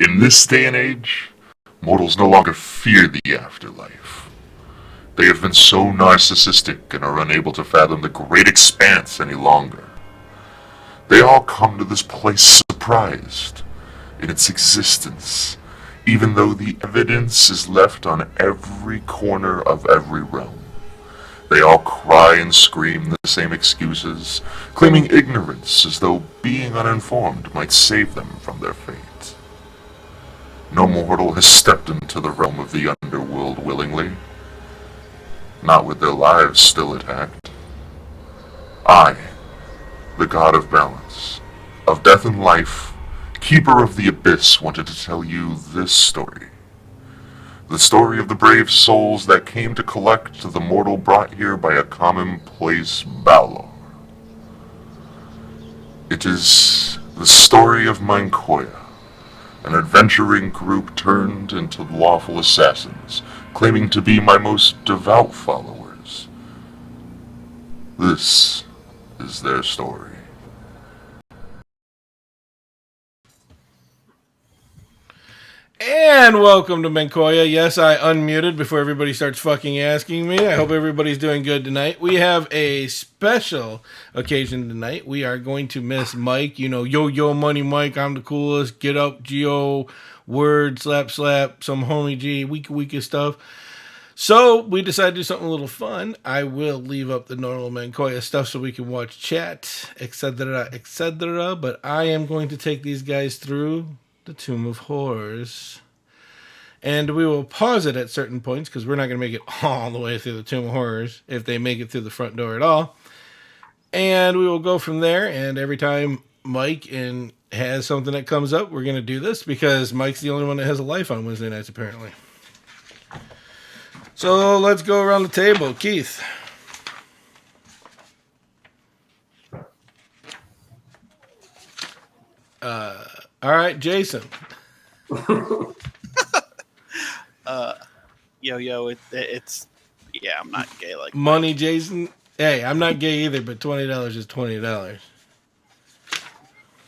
In this day and age, mortals no longer fear the afterlife. They have been so narcissistic and are unable to fathom the great expanse any longer. They all come to this place surprised in its existence, even though the evidence is left on every corner of every realm. They all cry and scream the same excuses, claiming ignorance as though being uninformed might save them from their fate. No mortal has stepped into the realm of the underworld willingly, not with their lives still intact. I, the god of balance, of death and life, keeper of the abyss, wanted to tell you this story. The story of the brave souls that came to collect the mortal brought here by a commonplace Balor. It is the story of Meincoia, an adventuring group turned into lawful assassins, claiming to be my most devout followers. This is their story. And welcome to Meincoia. Yes, I unmuted before everybody starts fucking asking me. I hope everybody's doing good tonight. We have a special occasion tonight. We are going to miss Mike. You know, yo, money Mike, I'm the coolest. Get up, Geo, word, slap, some homie G, weeka stuff. So we decided to do something a little fun. I will leave up the normal Meincoia stuff so we can watch chat, etc., etc. But I am going to take these guys through the Tomb of Horrors. And we will pause it at certain points because we're not going to make it all the way through the Tomb of Horrors if they make it through the front door at all. And we will go from there. And every time Mike has something that comes up, we're going to do this because Mike's the only one that has a life on Wednesday nights, apparently. So let's go around the table. Keith. All right, Jason. It's yeah, I'm not gay like Money, Mike. Jason. Hey, I'm not gay either, but $20 is $20.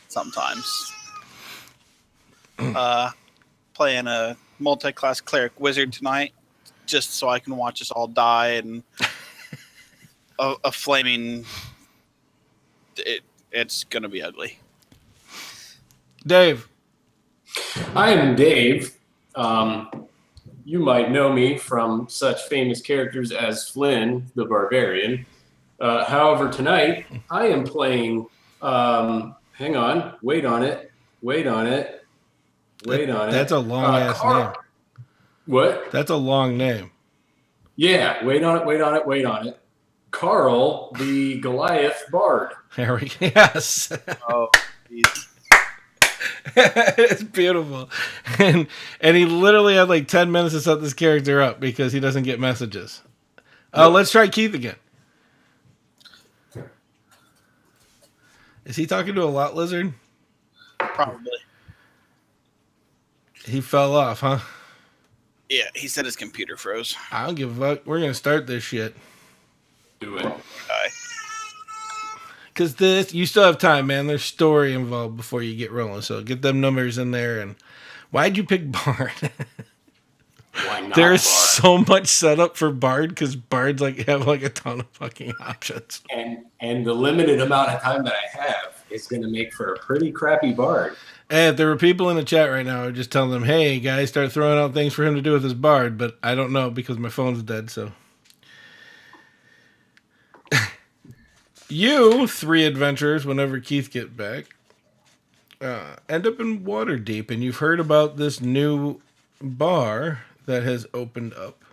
Sometimes. Playing a multi-class cleric wizard tonight, just so I can watch us all die and a flaming. It's gonna be ugly. Dave. I am Dave. You might know me from such famous characters as Flynn, the Barbarian. However, tonight I am playing. Hang on, wait on it. That's a long ass name. What? That's a long name. Yeah, wait on it. Carl, the Goliath Bard. There we go. Yes. Oh, geez. It's beautiful. And he literally had like 10 minutes to set this character up because he doesn't get messages. Let's try Keith again. Is he talking to a lot lizard? Probably. He fell off, huh? Yeah, he said his computer froze. I don't give a fuck. We're going to start this shit. Do it. Because you still have time, man. There's story involved before you get rolling. So get them numbers in there. And why'd you pick Bard? Why not? There's Bard? so much setup for Bard because Bards have a ton of fucking options. And the limited amount of time that I have is going to make for a pretty crappy Bard. And if there were people in the chat right now, I would just tell them, hey, guys, start throwing out things for him to do with his Bard. But I don't know because my phone's dead, so. You, three adventurers, whenever Keith gets back, end up in Waterdeep, and you've heard about this new bar that has opened up.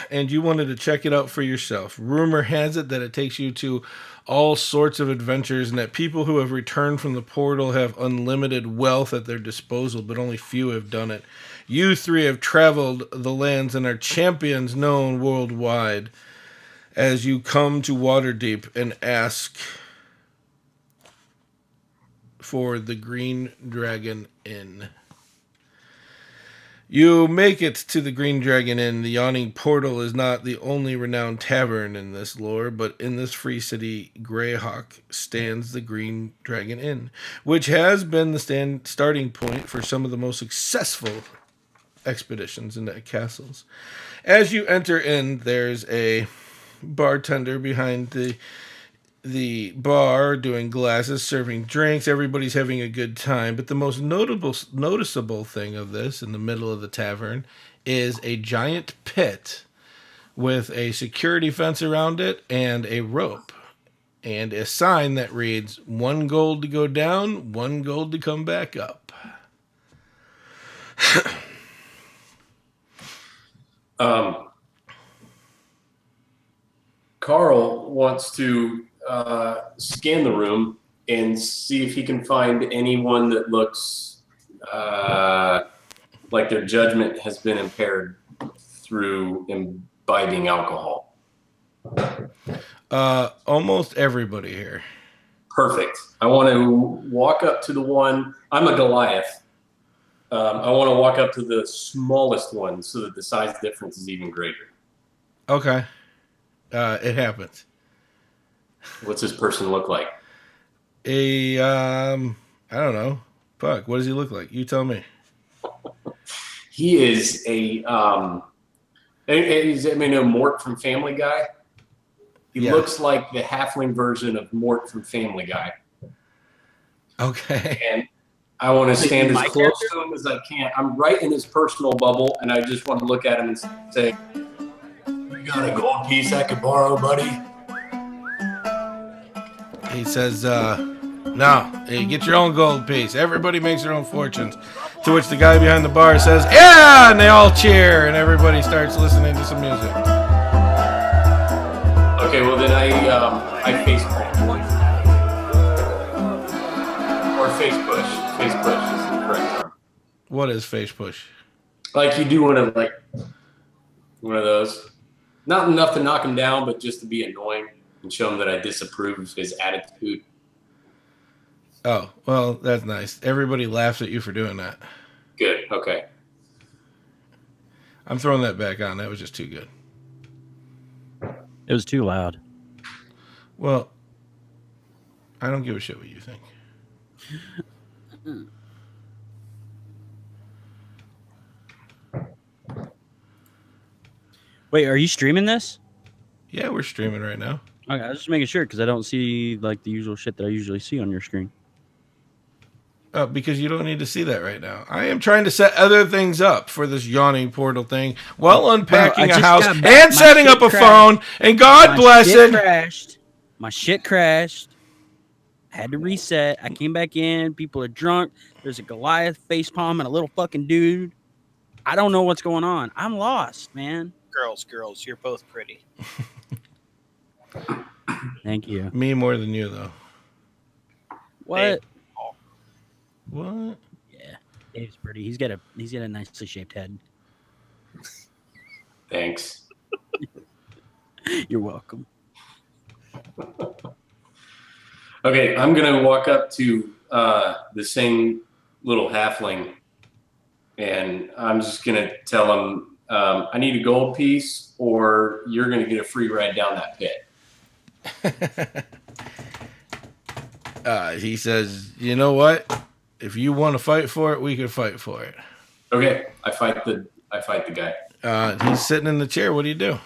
And you wanted to check it out for yourself. Rumor has it that it takes you to all sorts of adventures and that people who have returned from the portal have unlimited wealth at their disposal, but only few have done it. You three have traveled the lands and are champions known worldwide as you come to Waterdeep and ask for the Green Dragon Inn. You make it to the Green Dragon Inn. The Yawning Portal is not the only renowned tavern in this lore, but in this free city, Greyhawk stands the Green Dragon Inn, which has been the starting point for some of the most successful expeditions into castles. As you enter in, there's a bartender behind the bar doing glasses, serving drinks. Everybody's having a good time. But the most noticeable thing of this in the middle of the tavern is a giant pit with a security fence around it and a rope and a sign that reads 1 gold to go down, 1 gold to come back up. Carl wants to scan the room and see if he can find anyone that looks like their judgment has been impaired through imbibing alcohol. Almost everybody here. Perfect. I want to walk up to the one. I'm a Goliath. I want to walk up to the smallest one so that the size difference is even greater. Okay. It happens. What's this person look like? I don't know. Fuck, what does he look like? You tell me. He is a Mort from Family Guy. He looks like the halfling version of Mort from Family Guy. Okay. And I want to stand as close to him as I can. I'm right in his personal bubble, and I just want to look at him and say, "You got a gold piece I could borrow, buddy?" He says, no, hey, get your own gold piece. Everybody makes their own fortunes. To which the guy behind the bar says, yeah, and they all cheer, and everybody starts listening to some music. Okay, well then I face palm. Or face push. Face push is the correct term. What is face push? Like you do one of those. Not enough to knock him down, but just to be annoying and show him that I disapprove of his attitude. Oh, well, that's nice. Everybody laughs at you for doing that. Good, okay. I'm throwing that back on. That was just too good. It was too loud. Well, I don't give a shit what you think. Wait, are you streaming this? Yeah, we're streaming right now. Okay, I was just making sure because I don't see like the usual shit that I usually see on your screen. Because you don't need to see that right now. I am trying to set other things up for this yawning portal thing while unpacking a house and setting up a phone. And God bless it. My shit crashed. I had to reset. I came back in. People are drunk. There's a Goliath facepalm and a little fucking dude. I don't know what's going on. I'm lost, man. Girls, you're both pretty. Thank you. Me more than you, though. What? Dave. What? Yeah, Dave's pretty. He's got a nicely shaped head. Thanks. You're welcome. Okay, I'm gonna walk up to the same little halfling, and I'm just gonna tell him, I need a gold piece, or you're gonna get a free ride down that pit. He says, you know what? If you want to fight for it, we can fight for it. Okay, I fight the guy. He's sitting in the chair. What do you do?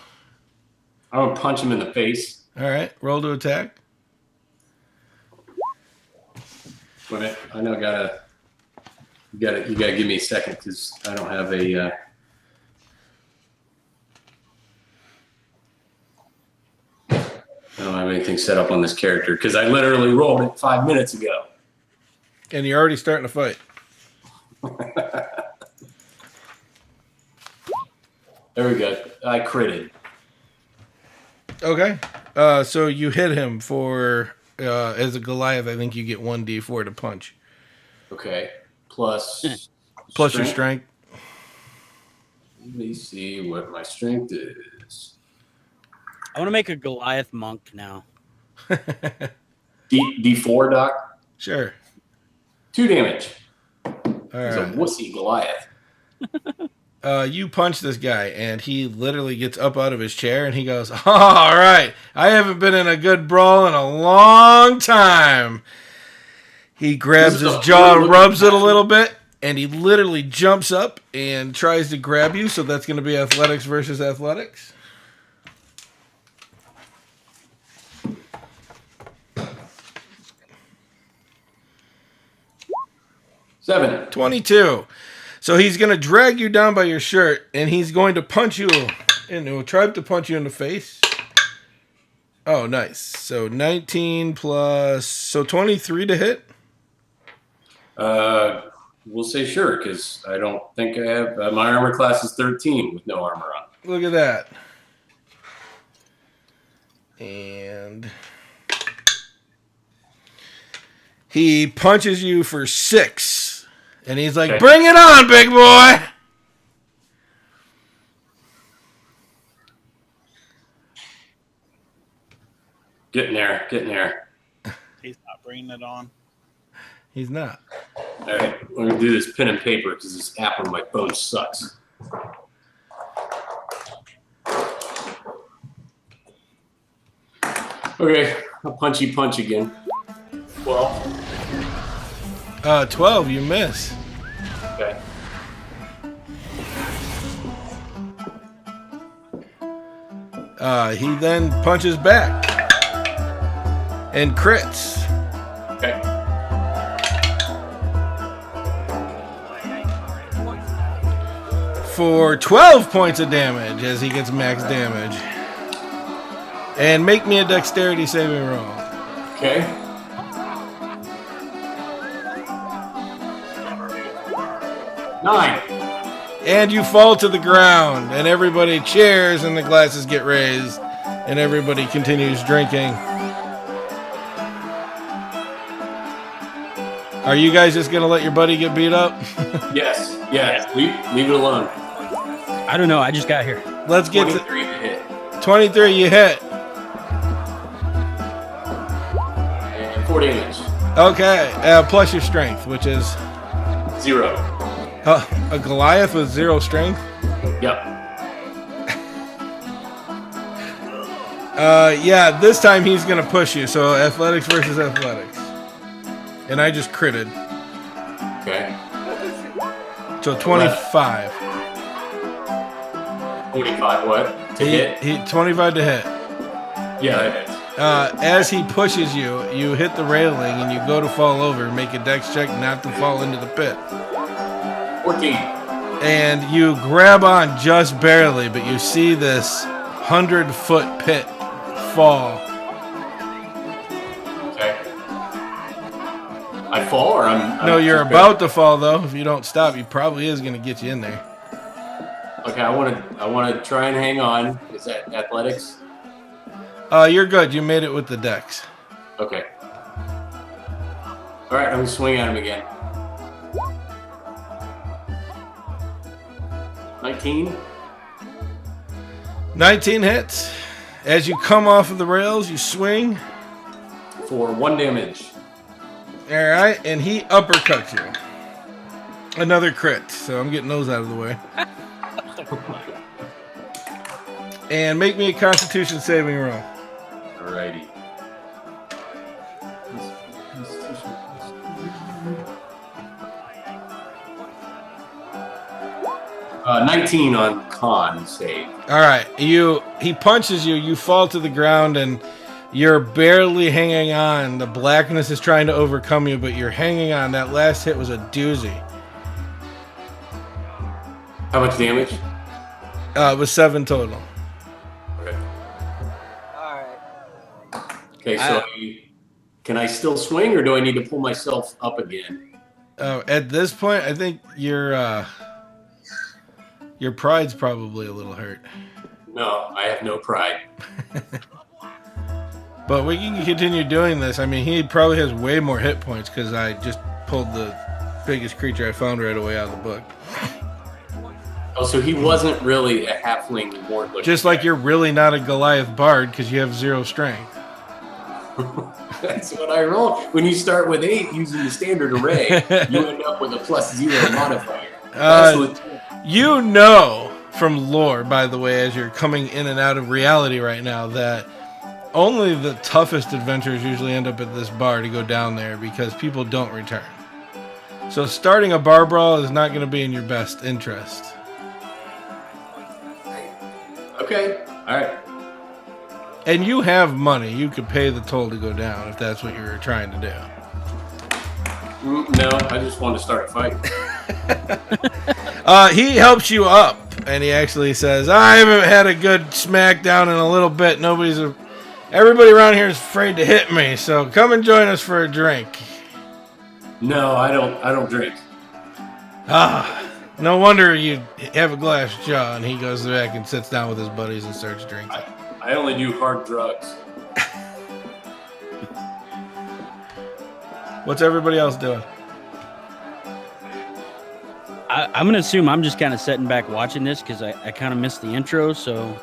I'm gonna punch him in the face. All right, roll to attack. Wait a minute, I know. You gotta give me a second because I don't have a. I don't have anything set up on this character because I literally rolled it 5 minutes ago. And you're already starting to fight. There we go. I critted. Okay. So you hit him for, as a Goliath, I think you get 1d4 to punch. Okay. Plus your strength. Let me see what my strength is. I want to make a Goliath monk now. D4, Doc? Sure. 2 damage. All He's a right. wussy Goliath. You punch this guy, and he literally gets up out of his chair, and he goes, all right, I haven't been in a good brawl in a long time. He grabs his jaw, rubs it a little bit, and he literally jumps up and tries to grab you, so that's going to be athletics versus athletics. Seven. 22. So he's going to drag you down by your shirt, and he's going to punch you, and he'll try to punch you in the face. Oh, nice. So 19 plus, so 23 to hit? We'll say sure, because I don't think I have, my armor class is 13 with no armor on. Look at that. And he punches you for 6. And he's like, Okay. Bring it on, big boy! Getting there. He's not bringing it on. He's not. All right, we're going to do this pen and paper because this app on my phone sucks. Okay, a punchy punch again. 12. 12, you miss. Okay. He then punches back. And crits. Okay. For 12 points of damage as he gets max damage. And make me a dexterity saving roll. Okay. Nine. And you fall to the ground, and everybody cheers, and the glasses get raised, and everybody continues drinking. Are you guys just gonna let your buddy get beat up? Yes. Leave it alone. I don't know. I just got here. Let's get 23 to hit. to 23. You hit. And 4 damage. Okay, plus your strength, which is 0. a Goliath with 0 strength. Yep. Yeah, this time he's gonna push you. So athletics versus athletics, and I just critted. Okay. So 25. 25 what? To hit? He 25 to hit. Yeah, that hits. As he pushes you, you hit the railing and you go to fall over. Make a dex check not to fall into the pit. 14. And you grab on just barely, but you see this 100-foot pit fall. Okay. I fall or I'm No, you're just about to fall though. If you don't stop, he probably is going to get you in there. Okay, I want to try and hang on. Is that athletics? You're good. You made it with the dex. Okay. All right, I'm gonna swing at him again. 19. 19 hits. As you come off of the rails, you swing. For 1 damage. All right, and he uppercuts you. Another crit, so I'm getting those out of the way. And make me a Constitution saving roll. Alrighty. 19 on con save. All right, he punches you. You fall to the ground, and you're barely hanging on. The blackness is trying to overcome you, but you're hanging on. That last hit was a doozy. How much damage? It was 7 total. Okay. All right. Okay, so can I still swing, or do I need to pull myself up again? At this point, I think your pride's probably a little hurt. No, I have no pride. But we can continue doing this. I mean, he probably has way more hit points because I just pulled the biggest creature I found right away out of the book. Oh, so he wasn't really a halfling ward looking Just like guy. you're really not a Goliath bard because you have 0 strength. That's what I roll. When you start with 8 using the standard array, you end up with a +0 modifier. That's legit. You know from lore, by the way, as you're coming in and out of reality right now, that only the toughest adventurers usually end up at this bar to go down there because people don't return. So starting a bar brawl is not going to be in your best interest. Okay. All right. And you have money. You could pay the toll to go down if that's what you were trying to do. No, I just wanted to start a fight. He helps you up, and he actually says, I haven't had a good smackdown in a little bit. Everybody around here is afraid to hit me, so come and join us for a drink. No, I don't drink. No wonder you have a glass jaw. And he goes back and sits down with his buddies and starts drinking. I only do hard drugs. What's everybody else doing? I'm gonna assume I'm just kind of sitting back watching this because I kind of missed the intro. So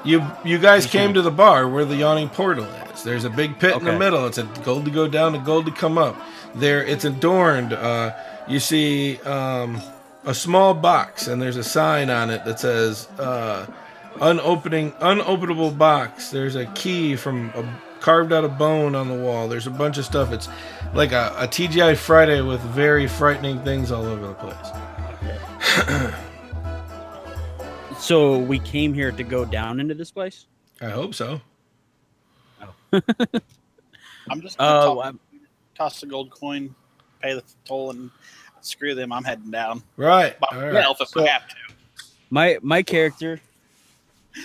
You guys came to the bar where the yawning portal is. There's a big pit in the Okay. middle. It's a gold to go down and gold to come up. There, it's adorned. You see a small box, and there's a sign on it that says unopenable box. There's a key carved out of bone on the wall. There's a bunch of stuff. It's like a TGI Friday with very frightening things all over the place. So we came here to go down into this place. I hope so. I'm just gonna toss the gold coin, pay the toll, and screw them. I'm heading down. Right. By All right. myself if I have to. My character,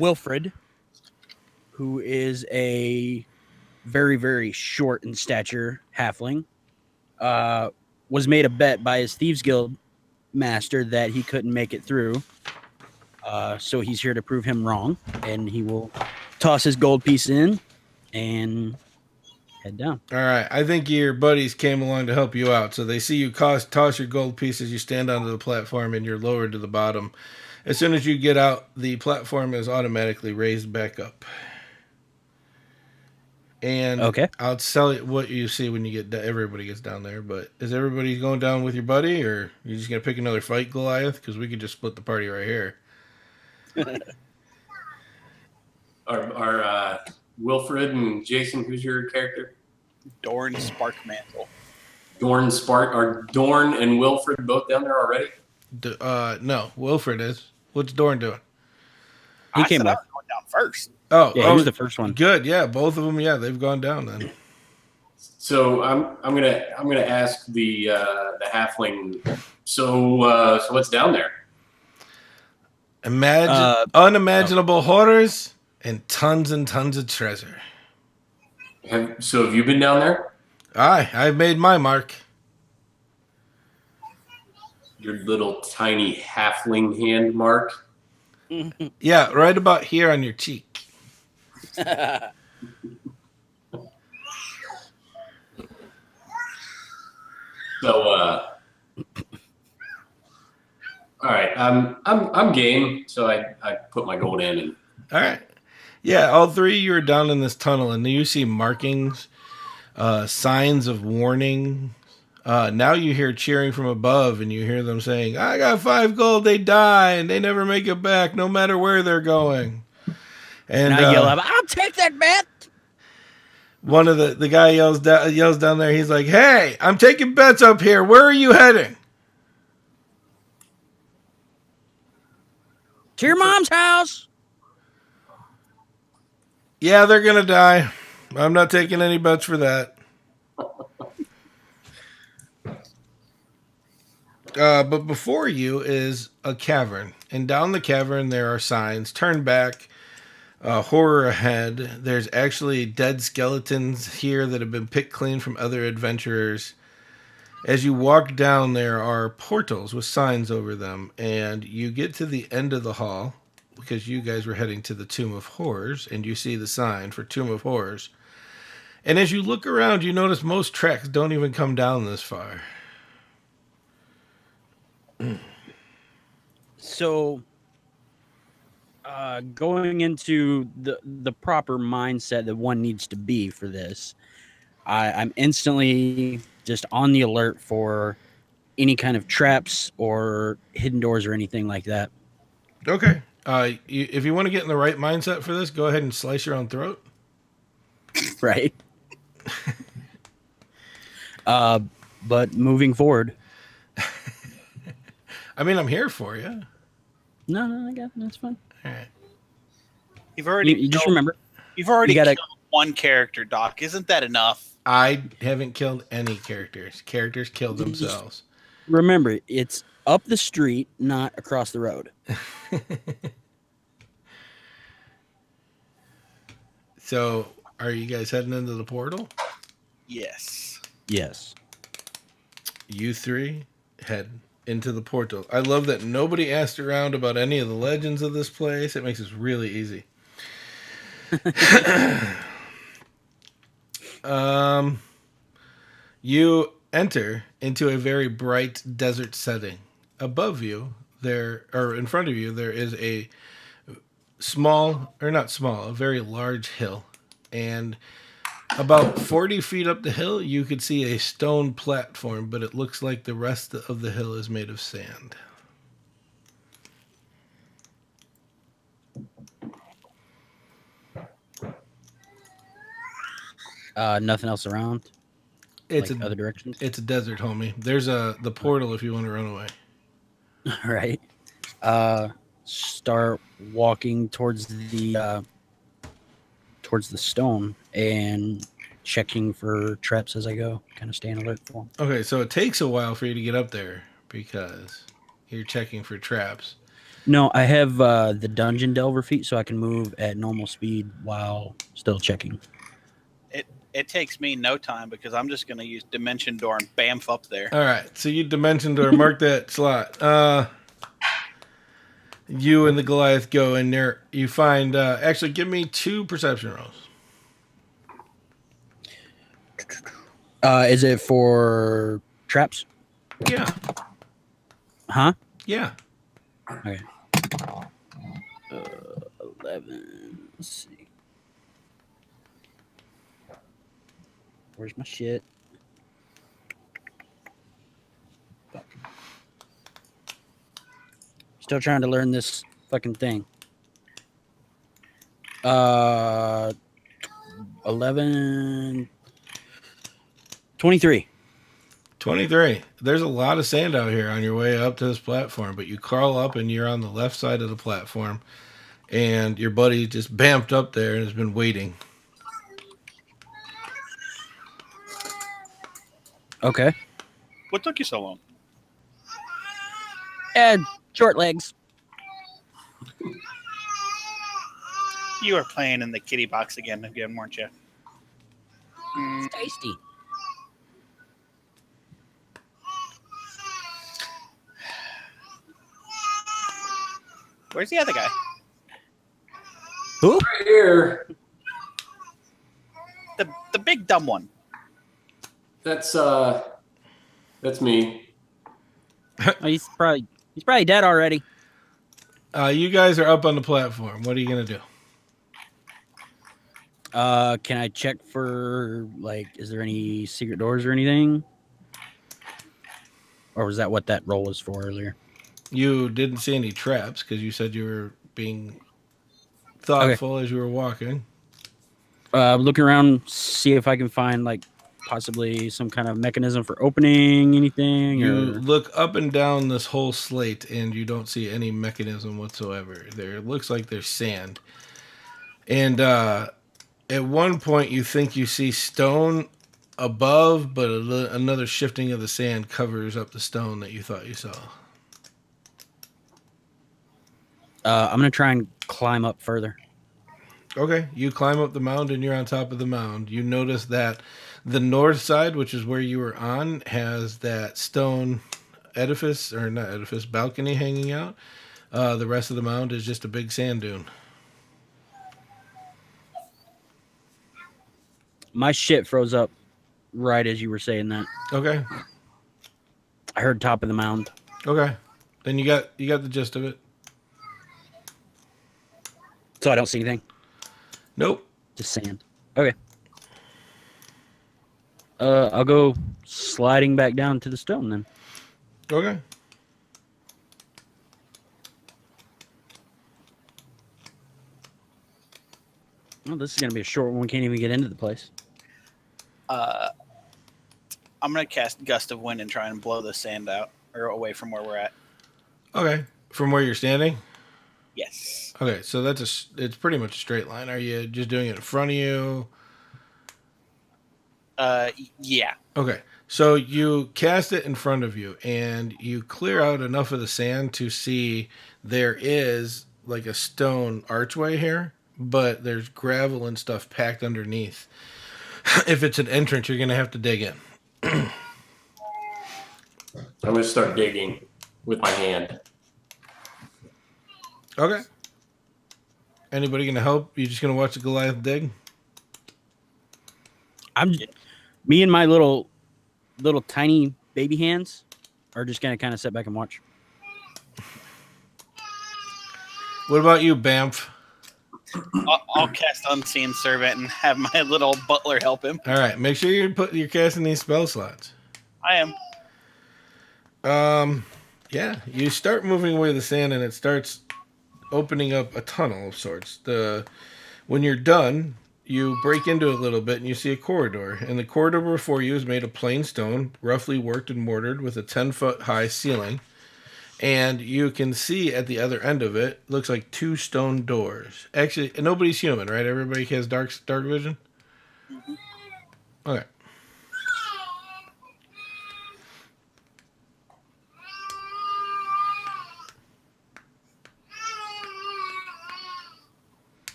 Wilfred, who is a very, very short in stature halfling, was made a bet by his Thieves Guild master that he couldn't make it through. So he's here to prove him wrong, and he will toss his gold piece in and head down. All right. I think your buddies came along to help you out. So they see you toss your gold pieces. You stand onto the platform and you're lowered to the bottom. As soon as you get out, the platform is automatically raised back up. And Okay. I'll tell you what you see when you get everybody gets down there. But is everybody going down with your buddy, or you just gonna pick another fight, Goliath? Because we could just split the party right here. Are Wilfred and Jason, who's your character? Dorn Sparkmantle. Are Dorn and Wilfred both down there already? No, Wilfred is. What's Dorn doing? He came I up. was going down first. Oh, Yeah, he was the first one. Good. Yeah, both of them. Yeah, they've gone down then. So I'm gonna ask the halfling. So what's down there? Unimaginable horrors and tons of treasure. Have you been down there? Aye, I've made my mark. Your little tiny halfling hand mark. Yeah, right about here on your cheek. So all right, I'm game. So I put my gold in and. All right. Yeah, all three of you are down in this tunnel, and you see markings, signs of warning. Now you hear cheering from above, and you hear them saying, I got 5 gold, they die, and they never make it back, no matter where they're going. And I yell out, I'll take that bet. one of the guy yells down there, he's like, hey, I'm taking bets up here. Where are you heading? To your mom's house. Yeah, they're going to die. I'm not taking any bets for that. But before you is a cavern. And down the cavern, there are signs. Turn back. Horror ahead. There's actually dead skeletons here that have been picked clean from other adventurers. As you walk down, there are portals with signs over them. And you get to the end of the hall, because you guys were heading to the Tomb of Horrors, and you see the sign for Tomb of Horrors. And as you look around, you notice most tracks don't even come down this far. So, going into the proper mindset that one needs to be for this, I'm instantly just on the alert for any kind of traps or hidden doors or anything like that. Okay. If you want to get in the right mindset for this, go ahead and slice your own throat. Right. But moving forward, I mean, I'm here for you. no, I got that's fine. All right. You've already You just killed- remember, You've already you gotta- killed one character, Doc. Isn't that enough? I haven't killed any characters. Characters kill themselves. remember, it's up the street, not across the road. So, are you guys heading into the portal? Yes. Yes. You three head into the portal. I love that nobody asked around about any of the legends of this place. It makes this really easy. You enter into a very bright desert setting. Above you, or in front of you, there is a a very large hill. And about 40 feet up the hill, you could see a stone platform, but it looks like the rest of the hill is made of sand. Nothing else around. It's Like other directions. It's a desert, homie. There's the portal if you want to run away. Right. Start walking towards the stone and checking for traps as I go. Kind of staying alert for them. Okay, so it takes a while for you to get up there because you're checking for traps. No, I have the dungeon delver feat, so I can move at normal speed while still checking. It takes me no time because I'm just going to use Dimension Door and bamf up there. All right, so you dimension door, mark that slot. You and the Goliath go in there. You find, actually, give me 2 perception rolls. Is it for traps? Yeah, Huh? yeah. Okay. 11. Let's see. Where's my shit? Fuck. Still trying to learn this fucking thing. 11. 23. 23. There's a lot of sand out here on your way up to this platform, but you crawl up and you're on the left side of the platform, and your buddy just bamfed up there and has been waiting. Okay. What took you so long? And short legs. You were playing in the kitty box again, weren't you? It's tasty. Where's the other guy? Who? Right here. The big dumb one. That's me. Oh, he's probably dead already. You guys are up on the platform. What are you going to do? Can I check for, like, is there any secret doors or anything? Or was that what that roll was for earlier? You didn't see any traps because you said you were being thoughtful as you were walking. Looking around, see if I can find, like, possibly some kind of mechanism for opening anything. You Or... look up and down this whole slate and you don't see any mechanism whatsoever. There it looks like there's sand. And at one point you think you see stone above, but another shifting of the sand covers up the stone that you thought you saw. I'm going to try and climb up further. Okay, you climb up the mound and you're on top of the mound. You notice that the north side, which is where you were on, has that stone balcony hanging out. The rest of the mound is just a big sand dune. My shit froze up right as you were saying that. Okay, I heard top of the mound. okay. Then you got the gist of it. So I don't see anything. Nope. Just sand. Okay. I'll go sliding back down to the stone then. Okay. Well, this is gonna be a short one. We can't even get into the place. I'm gonna cast Gust of Wind and try and blow the sand out or away from where we're at. Okay. From where you're standing? Yes. Okay, so it's pretty much a straight line. Are you just doing it in front of you? Yeah. Okay. So you cast it in front of you and you clear out enough of the sand to see there is like a stone archway here, but there's gravel and stuff packed underneath. If it's an entrance, you're going to have to dig in. I'm going to start digging with my hand. Okay. Anybody going to help? You just going to watch the Goliath dig? Me and my little tiny baby hands are just gonna kind of sit back and watch. What about you, Bamf? I'll cast Unseen Servant and have my little butler help him. All right, make sure you're casting these spell slots. I am. Yeah, you start moving away the sand and it starts opening up a tunnel of sorts. When you're done, you break into it a little bit and you see a corridor. And the corridor before you is made of plain stone, roughly worked and mortared with a 10-foot high ceiling. And you can see at the other end of it, looks like 2 stone doors. Actually, nobody's human, right? Everybody has dark vision? Mm-hmm. Okay.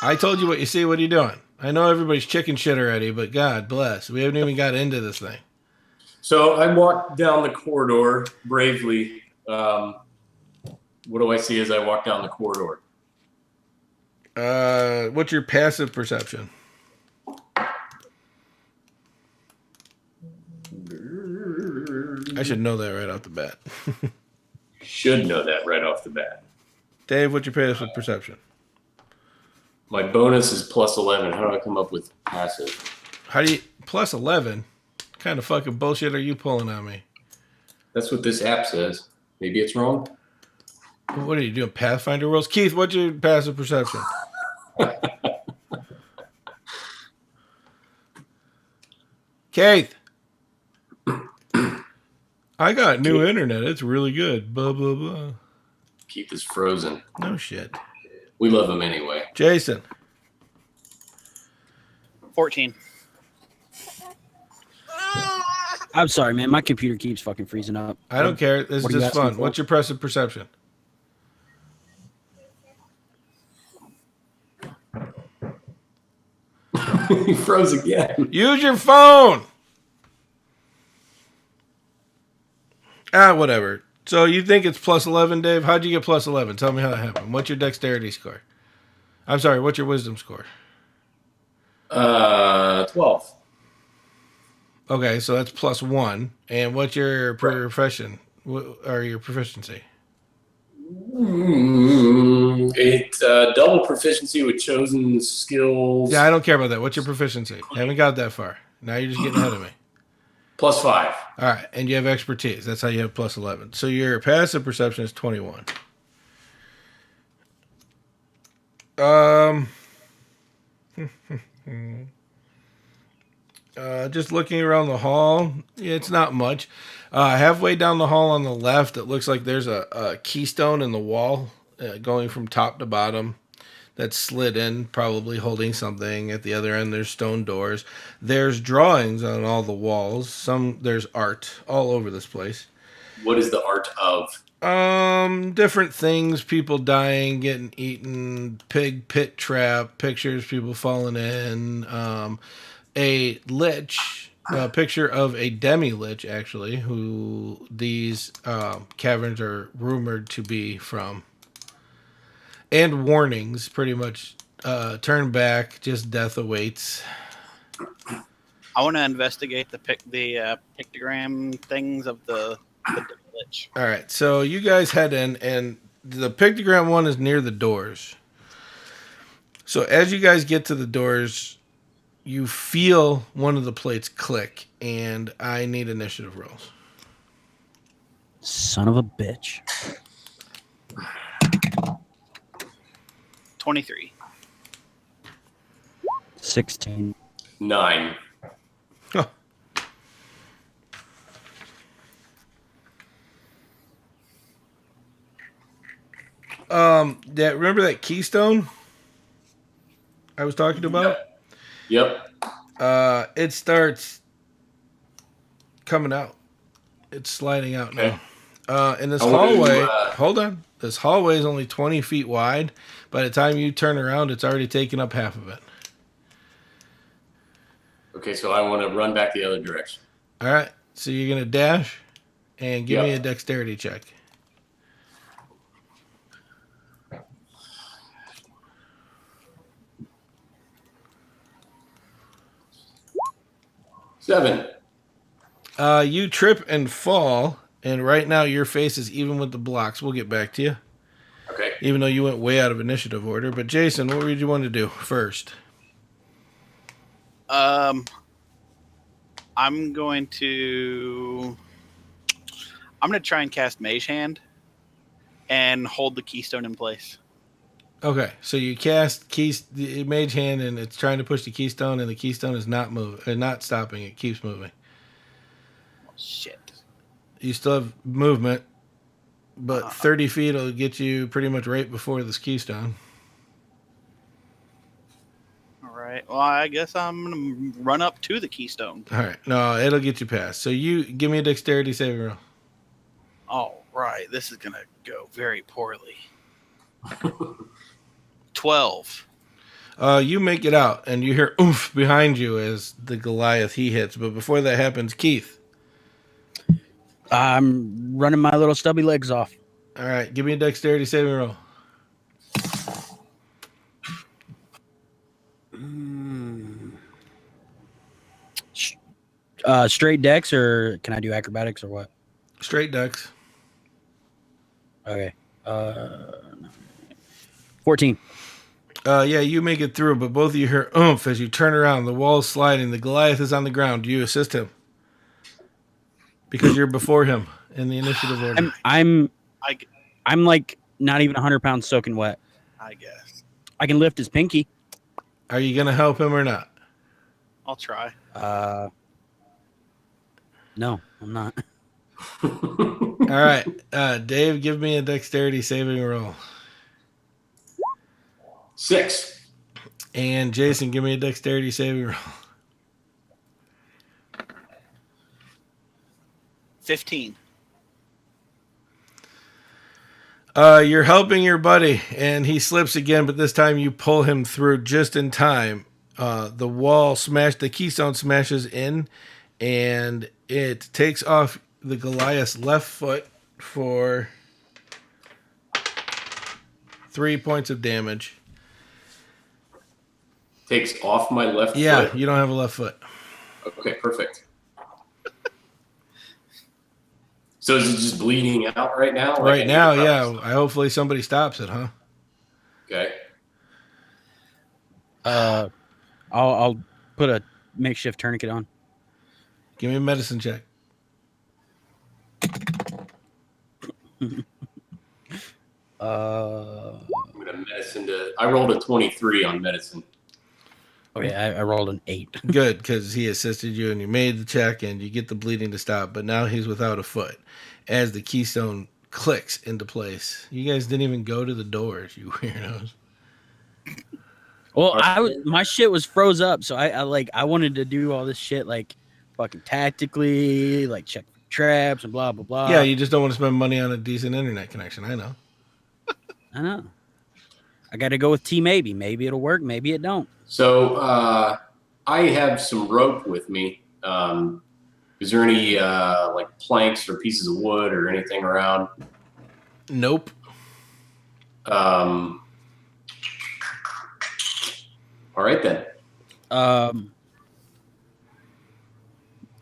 I told you what you see. What are you doing? I know everybody's chicken shit already, but God bless. We haven't even got into this thing. So I walk down the corridor bravely. What do I see as I walk down the corridor? What's your passive perception? I should know that right off the bat. Should know that right off the bat. Dave, what's your passive perception? My bonus is plus 11. How do I come up with passive? How do you plus 11? What kind of fucking bullshit are you pulling on me? That's what this app says. Maybe it's wrong. What are you doing? Pathfinder rolls? Keith, what's your passive perception? Keith. I got new internet. It's really good. Blah, blah, blah. Keith is frozen. No shit. We love him anyway. Jason. 14. I'm sorry, man. My computer keeps fucking freezing up. I don't care. This is just fun. What's your passive perception? He froze again. Use your phone. Whatever. So you think it's plus 11, Dave? How'd you get plus 11? Tell me how that happened. What's your dexterity score? I'm sorry, what's your wisdom score? 12. Okay, so that's plus 1. And what's your profession? Or your proficiency? It's double proficiency with chosen skills. Yeah, I don't care about that. What's your proficiency? I haven't got that far. Now you're just getting ahead of me. Plus 5. All right, and you have expertise. That's how you have plus 11. So your passive perception is 21. Just looking around the hall, it's not much. Halfway down the hall on the left, it looks like there's a keystone in the wall going from top to bottom that's slid in, probably holding something. At the other end, there's stone doors. There's drawings on all the walls. There's art all over this place. What is the art of? Different things, people dying, getting eaten, pig pit trap, pictures, people falling in, a lich, a picture of a demi-lich, actually, who these caverns are rumored to be from. And warnings, pretty much, turn back, just death awaits. I want to investigate the pictogram things of the lich. All right, so you guys head in, and the pictogram one is near the doors. So as you guys get to the doors, you feel one of the plates click, and I need initiative rolls. Son of a bitch. 23. 16. 9. Huh. Remember that keystone I was talking about? Yep. It starts coming out. It's sliding out Okay. now. And this I wanna do, hallway, hold on. This hallway is only 20 feet wide. By the time you turn around, it's already taken up half of it. Okay, so I want to run back the other direction. All right. So you're going to dash and give Yep. me a dexterity check. Seven. You trip and fall, and right now your face is even with the blocks. We'll get back to you. Okay. Even though you went way out of initiative order. But Jason, what would you want to do first? I'm going to try and cast Mage Hand and hold the keystone in place. Okay, so you cast the Mage Hand, and it's trying to push the keystone, and the keystone is not not stopping. It keeps moving. Oh, shit. You still have movement, but 30 feet will get you pretty much right before this keystone. All right. Well, I guess I'm going to run up to the keystone. All right, no, it'll get you past. So you give me a dexterity saving roll. All right. This is going to go very poorly. 12. You make it out, and you hear oomph behind you as the Goliath he hits. But before that happens, Keith. I'm running my little stubby legs off. All right, give me a dexterity saving roll. Straight dex, or can I do acrobatics or what? Straight dex. Okay. 14. Yeah, you make it through, but both of you hear oomph as you turn around. The wall's sliding. The Goliath is on the ground. Do you assist him? Because you're before him in the initiative order. I'm like not even 100 pounds soaking wet. I guess. I can lift his pinky. Are you going to help him or not? I'll try. No, I'm not. All right. Dave, give me a dexterity saving roll. 6. And Jason, give me a dexterity saving roll. 15. You're helping your buddy, and he slips again, but this time you pull him through just in time. The wall the keystone smashes in, and it takes off the Goliath's left foot for 3 points of damage. Takes off my left foot? Yeah, you don't have a left foot. Okay, perfect. So is it just bleeding out right now? Right now, yeah. Hopefully somebody stops it, huh? Okay. I'll put a makeshift tourniquet on. Give me a medicine check. I'm gonna I rolled a 23 on medicine. Okay, I rolled an 8. Good, because he assisted you and you made the check and you get the bleeding to stop, but now he's without a foot as the keystone clicks into place. You guys didn't even go to the doors, you weirdos. Well, my shit was froze up, so I wanted to do all this shit like fucking tactically, like check for traps and blah blah blah. Yeah, you just don't want to spend money on a decent internet connection. I know. I know. I got to go with T. Maybe. Maybe it'll work. Maybe it don't. So I have some rope with me. Is there any like planks or pieces of wood or anything around? Nope. All right then.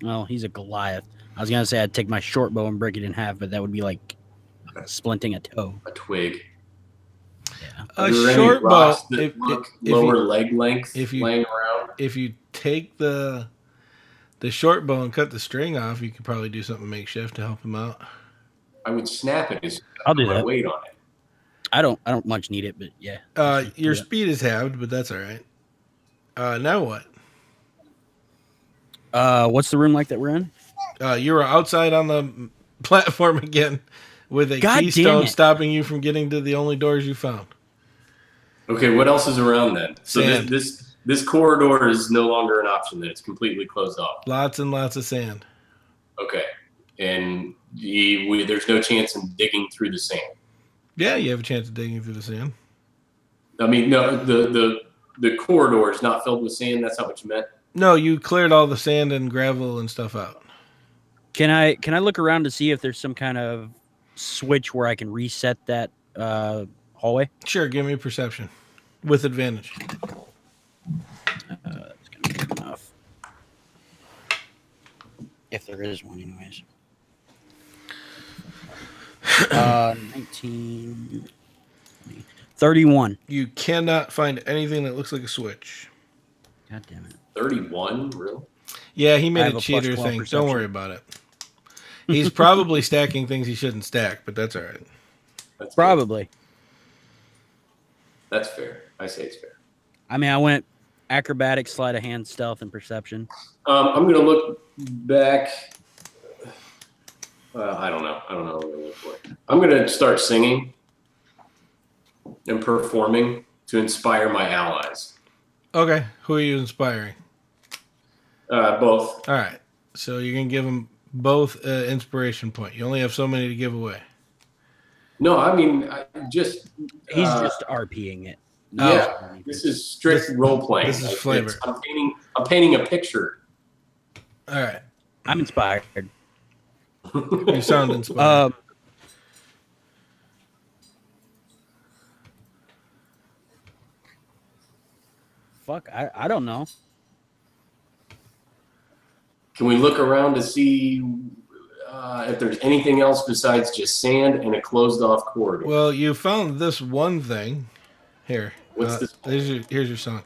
Well, he's a Goliath. I was gonna say I'd take my short bow and break it in half, but that would be like splinting a toe. A twig. Yeah. A short bow. Lower leg length if you laying around. If you take the short bow and cut the string off, you could probably do something makeshift to help him out. I would snap it as I'll do my that. weight on it. I don't much need it, but yeah. Your speed is halved, but that's all right. Now what? What's the room like that we're in? You were outside on the platform again with a God damn keystone it. stopping you from getting to the only doors you found. Okay, what else is around then? So Sand. this corridor is no longer an option. Then it's completely closed off. Lots and lots of sand. Okay, and there's no chance in digging through the sand. Yeah, you have a chance of digging through the sand. I mean, no, the corridor is not filled with sand. That's not what you meant. No, you cleared all the sand and gravel and stuff out. Can I look around to see if there's some kind of switch where I can reset that hallway? Sure, give me a perception with advantage. That's gonna be enough. If there is one, anyways. 19, 31. You cannot find anything that looks like a switch. God damn it. 31, really? Yeah, he I made have a a cheater +12 thing. perception. Don't worry about it. He's probably stacking things he shouldn't stack, but that's all right. That's Probably. That's fair. I say it's fair. I mean, I went acrobatic, sleight of hand, stealth, and perception. I'm going to look back. I don't know. I don't know what I'm going to look for. I'm going to start singing and performing to inspire my allies. Okay, who are you inspiring? Both. All right, so you're going to give them both inspiration point. You only have so many to give away. No, I mean, He's just RPing it. Yeah, this is strict role playing. This is flavor. I'm painting a picture. All right, I'm inspired. you sound inspired. Fuck, I don't know. Can we look around to see if there's anything else besides just sand and a closed off corridor? Well, you found this one thing. Here. What's this? Here's your song.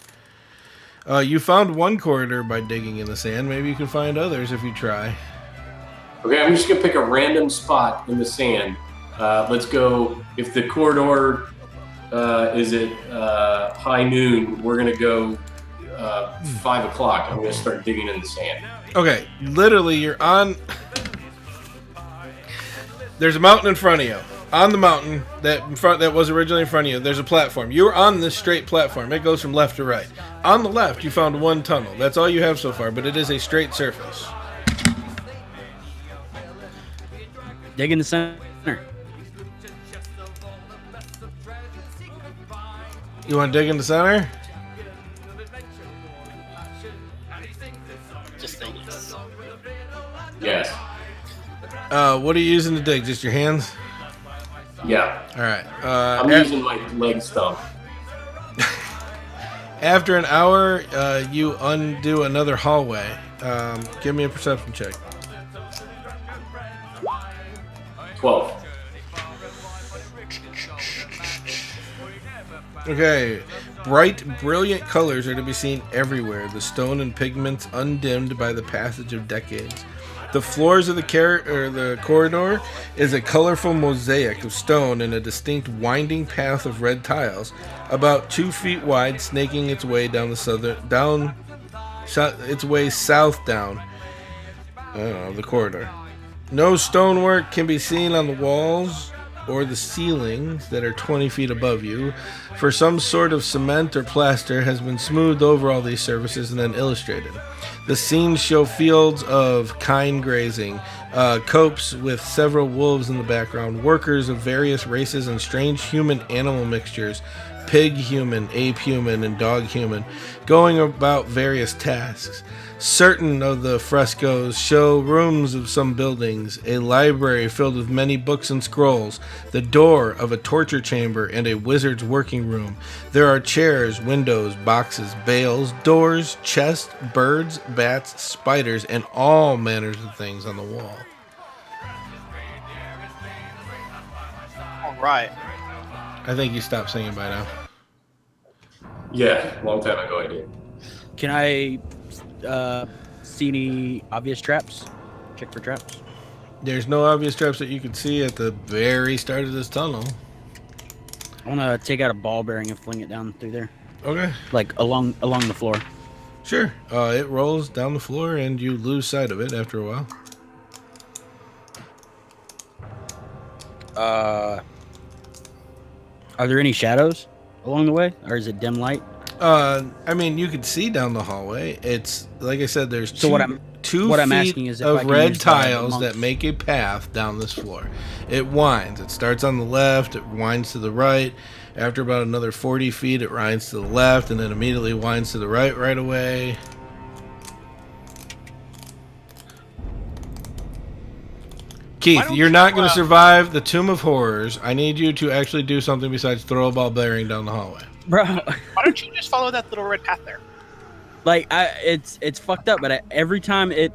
You found one corridor by digging in the sand. Maybe you can find others if you try. Okay, I'm just gonna pick a random spot in the sand. Let's go. If the corridor is at high noon, we're gonna go 5 o'clock. I'm gonna start digging in the sand. Okay, literally, you're on. There's a mountain in front of you. On the mountain that was originally in front of you, there's a platform. You're on this straight platform. It goes from left to right. On the left, you found one tunnel. That's all you have so far, but it is a straight surface. Dig in the center. You want to dig in the center? Just think. Yes. What are you using to dig? Just your hands? Yeah. All right. I'm using my leg stump. After an hour, you undo another hallway. Give me a perception check. 12. Okay. Bright, brilliant colors are to be seen everywhere, the stone and pigments undimmed by the passage of decades. The floors of the corridor is a colorful mosaic of stone and a distinct winding path of red tiles, about 2 feet wide, snaking its way south down the corridor. No stonework can be seen on the walls or the ceilings that are 20 feet above you, for some sort of cement or plaster has been smoothed over all these surfaces and then illustrated. The scenes show fields of kine grazing, copse with several wolves in the background, workers of various races and strange human-animal mixtures, pig-human, ape-human, and dog-human, going about various tasks. Certain of the frescoes show rooms of some buildings, a library filled with many books and scrolls, the door of a torture chamber, and a wizard's working room. There are chairs, windows, boxes, bales, doors, chests, birds, bats, spiders, and all manners of things on the wall. All right. I think you stopped singing by now. Yeah, long time ago I did. Can I see any obvious traps? Check for traps. There's no obvious traps that you can see at the very start of this tunnel. I want to take out a ball bearing and fling it down through there, Okay, like along the floor. sure. It rolls down the floor and you lose sight of it after a while. Are there any shadows along the way, or is it dim light? I mean, you could see down the hallway. It's like I said. There's So what I'm 2 what feet I'm asking is if I of can red use the tiles monks. that make a path down this floor. It winds. It starts on the left. It winds to the right. After about another 40 feet, it winds to the left, and then immediately winds to the right away. Keith, don't you're not you, going to survive the Tomb of Horrors. I need you to actually do something besides throw a ball bearing down the hallway. Bro, Why don't you just follow that little red path there? like it's fucked up, but every time it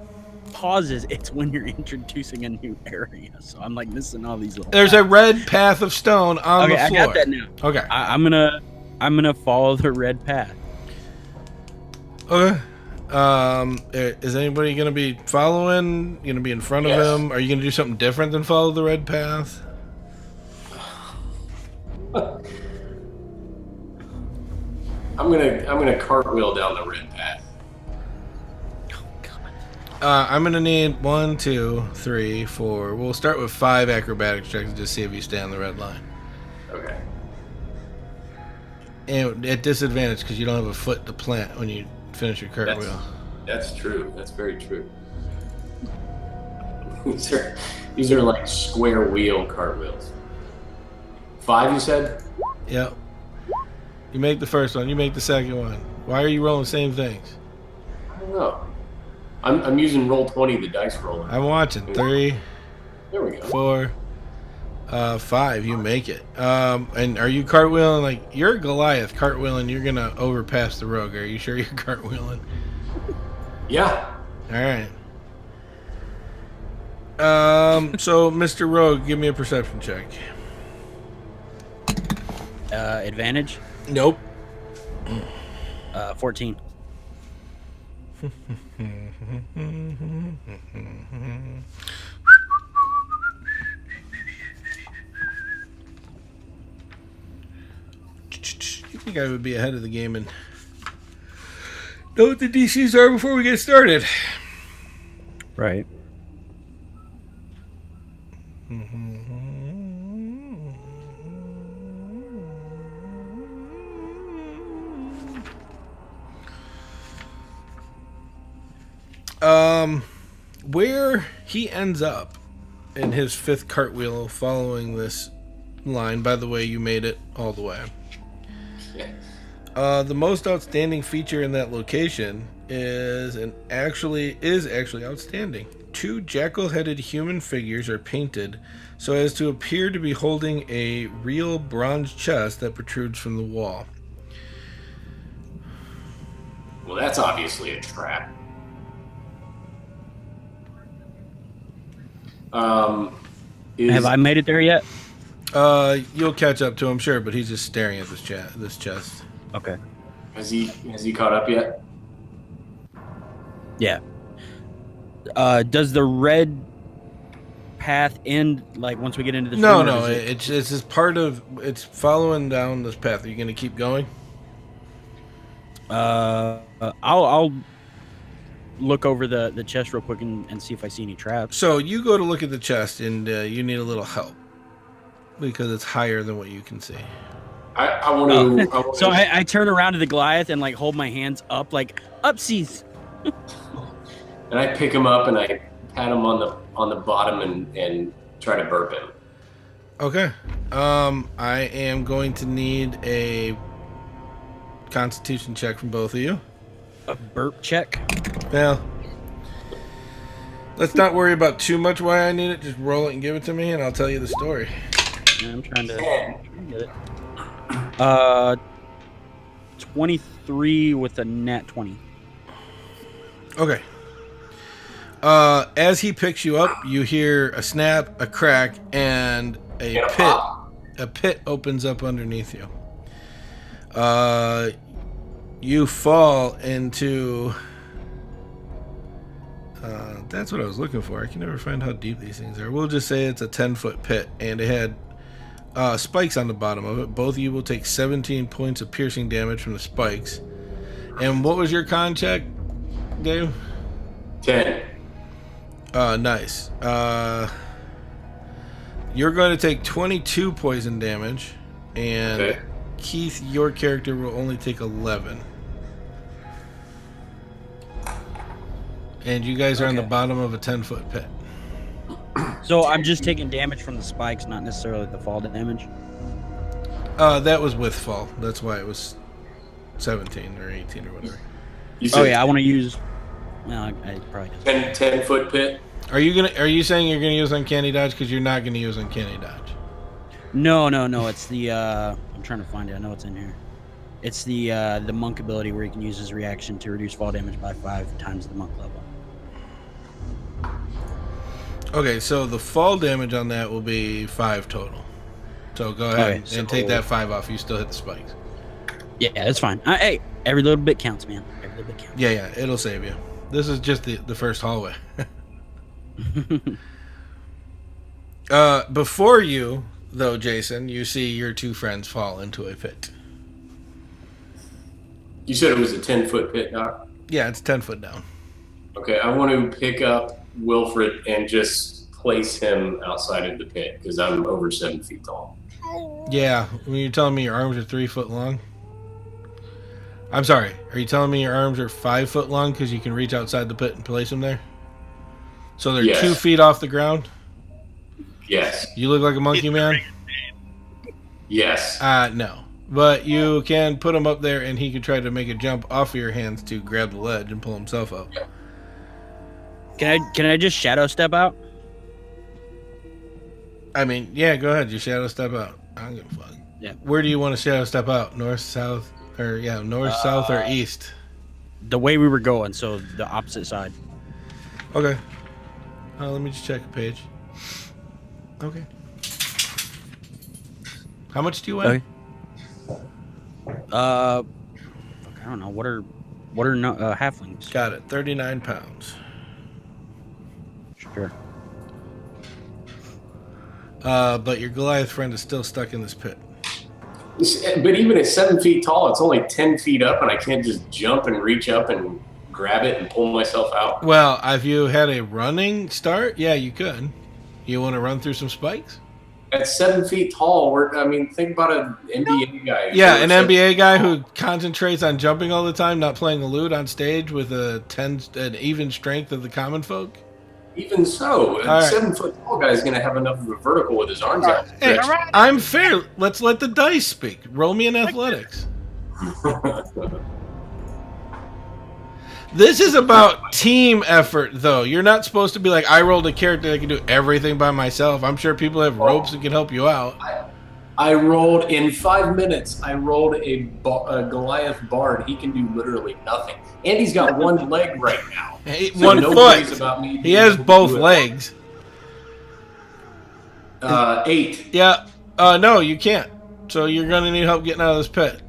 pauses, it's when you're introducing a new area. So I'm like missing all these little. There's a red path of stone on Okay, the I floor. got that now. Okay. I'm gonna follow the red path. Okay. Is anybody going to be following? Going to be in front of Yes. him? Are you going to do something different than follow the red path? I'm gonna cartwheel down the red path. I'm going to need 1, 2, 3, 4. We'll start with 5 acrobatics checks and just see if you stay on the red line. Okay. And at disadvantage because you don't have a foot to plant when you finish your cartwheel. That's true. That's very true. These are like square wheel cartwheels. 5, you said? Yep. You make the first one. You make the second one. Why are you rolling the same things? I don't know. I'm using roll 20, the dice roller. I'm watching. 3, There we go. 4, 5. You make it. And are you cartwheeling? Like, you're Goliath cartwheeling. You're going to overpass the rogue. Are you sure you're cartwheeling? Yeah. All right. So, Mr. Rogue, give me a perception check. Advantage. Nope. 14. You think I would be ahead of the game and know what the DCs are before we get started? Right. Where he ends up in his 5th cartwheel following this line, by the way, you made it all the way. Yeah. The most outstanding feature in that location is actually outstanding. 2 jackal-headed human figures are painted so as to appear to be holding a real bronze chest that protrudes from the wall. Well, that's obviously a trap. Have I made it there yet? You'll catch up to him, sure, but he's just staring at this chest. Okay. Has he caught up yet? Yeah. Does the red path end like once we get into this No, room, or no, does it- it's just part of. It's following down this path. Are you going to keep going? I'll look over the chest real quick and see if I see any traps. So you go to look at the chest, and you need a little help because it's higher than what you can see. I want to. So I turn around to the Goliath and like hold my hands up like upsies. And I pick him up and I pat him on the bottom and try to burp him. Okay. I am going to need a Constitution check from both of you. A burp check. Now, let's not worry about too much why I need it. Just roll it and give it to me, and I'll tell you the story. Yeah, I'm trying to get it. 23 with a nat 20. Okay. As he picks you up, you hear a snap, a crack, and a And a pit. pop. A pit opens up underneath you. You fall into That's what I was looking for. I can never find how deep these things are. We'll just say it's a 10-foot pit, and it had spikes on the bottom of it. Both of you will take 17 points of piercing damage from the spikes. And what was your con check, Dave? 10. Nice. You're going to take 22 poison damage, and Okay. Keith, your character will only take 11. And you guys are on the bottom of a 10-foot pit. So I'm just taking damage from the spikes, not necessarily the fall damage. That was with fall. That's why it was 17 or 18 or whatever. You said Oh yeah, I want to use. Well, I probably. 10-foot pit. Are you saying you're gonna use uncanny dodge because you're not gonna use uncanny dodge? No. It's the. I'm trying to find it. I know it's in here. It's the monk ability where he can use his reaction to reduce fall damage by 5 times the monk level. Okay, so the fall damage on that will be 5 total. So go ahead and take that 5 off. You still hit the spikes. Yeah, that's fine. Hey, every little bit counts, man. Every little bit counts. Yeah, it'll save you. This is just the first hallway. Before you, though, Jason, you see your 2 friends fall into a pit. You said it was a 10-foot pit, Doc? Yeah, it's 10 foot down. Okay, I want to pick up Wilfred and just place him outside of the pit because I'm over 7 feet tall. Yeah, when you're telling me your arms are 3 foot long. I'm sorry. Are you telling me your arms are 5 foot long because you can reach outside the pit and place them there? So they're Yes. 2 feet off the ground? Yes. You look like a monkey man? Yes. No. But you can put him up there and he can try to make a jump off of your hands to grab the ledge and pull himself up. Can I just shadow step out? I mean, yeah, go ahead. You shadow step out. I don't give a fuck. Yeah. Where do you want to shadow step out? North, south, south, or east? The way we were going, so the opposite side. Okay. Let me just check a page. Okay. How much do you weigh? Okay. I don't know. What are halflings? Got it. 39 pounds. Sure. But your Goliath friend is still stuck in this pit. But even at 7 feet tall, it's only 10 feet up, and I can't just jump and reach up and grab it and pull myself out. Well, if you had a running start, yeah, you could. You want to run through some spikes? At 7 feet tall, think about an NBA guy. Yeah, an NBA guy who concentrates on jumping all the time, not playing a lute on stage with an even strength of the common folk. Even so, a right. 7 foot tall guy is going to have enough of a vertical with his arms out. Hey, I'm fair. Let's let the dice speak. Roll me in athletics. This is about team effort, though. You're not supposed to be like, I rolled a character that can do everything by myself. I'm sure people have ropes that can help you out. I rolled in 5 minutes. I rolled a Goliath bard. He can do literally nothing, and he's got one leg right now. So 1 no foot. worries about me He has both legs. 8. Yeah. No, you can't. So you're gonna need help getting out of this pit.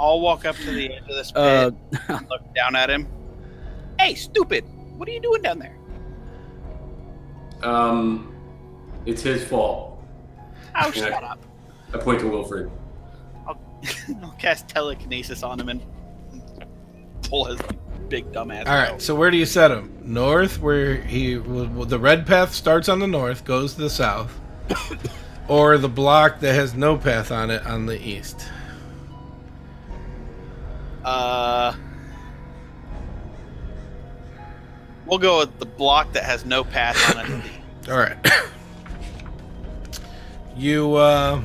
I'll walk up to the edge of this pit and look down at him. Hey, stupid! What are you doing down there? It's his fault. Oh, shut up. I point to Wilfred. I'll cast telekinesis on him and pull his big dumbass All right. out. So where do you set him? North, where the red path starts on the north, goes to the south, or the block that has no path on it on the east. We'll go with the block that has no path on it. All right. You, where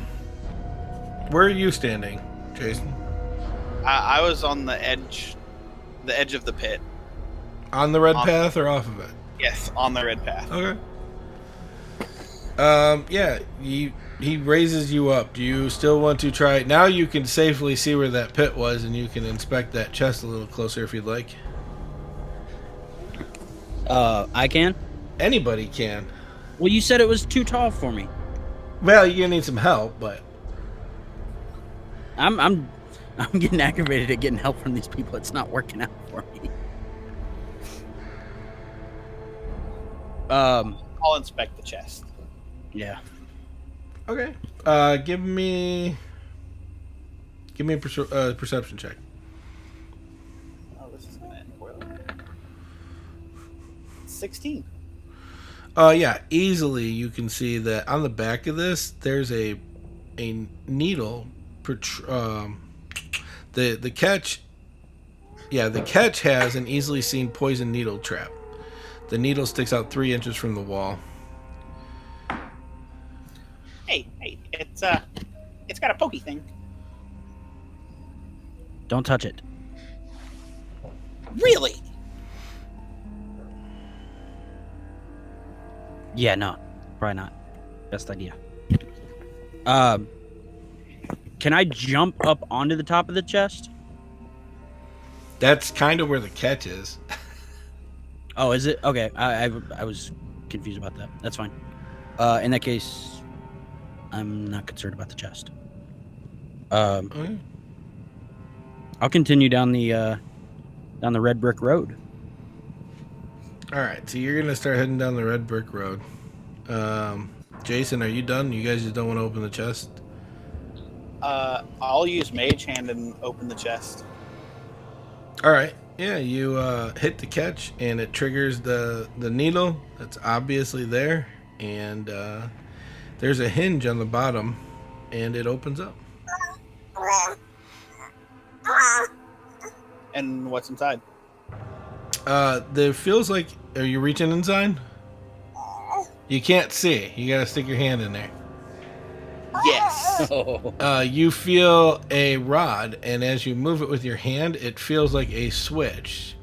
are you standing, Jason? I was on the edge of the pit. On the red path or off of it? Yes, on the red path. Okay. Yeah, he raises you up. Do you still want to try? Now you can safely see where that pit was, and you can inspect that chest a little closer if you'd like. I can. Anybody can. Well, you said it was too tall for me. Well, you're gonna need some help, but I'm getting aggravated at getting help from these people. It's not working out for me. I'll inspect the chest. Yeah. Okay. Give me a perception check. Oh, this is gonna end poorly. 16. Yeah, easily you can see that on the back of this there's a needle. The catch. Yeah, the catch has an easily seen poison needle trap. The needle sticks out 3 inches from the wall. Hey, it's got a pokey thing. Don't touch it. Really? Yeah, no, probably not. Best idea. Can I jump up onto the top of the chest? That's kind of where the catch is. Oh, is it? Okay, I was confused about that. That's fine. In that case, I'm not concerned about the chest. Okay. I'll continue down the red brick road. All right, so you're gonna start heading down the red brick road. Jason, are you done? You guys just don't want to open the chest? I'll use Mage Hand and open the chest. All right. Yeah, you hit the catch, and it triggers the needle that's obviously there, and there's a hinge on the bottom, and it opens up. And what's inside? There feels like... Are you reaching inside? You can't see. You gotta stick your hand in there. Yes. You feel a rod, and as you move it with your hand, it feels like a switch.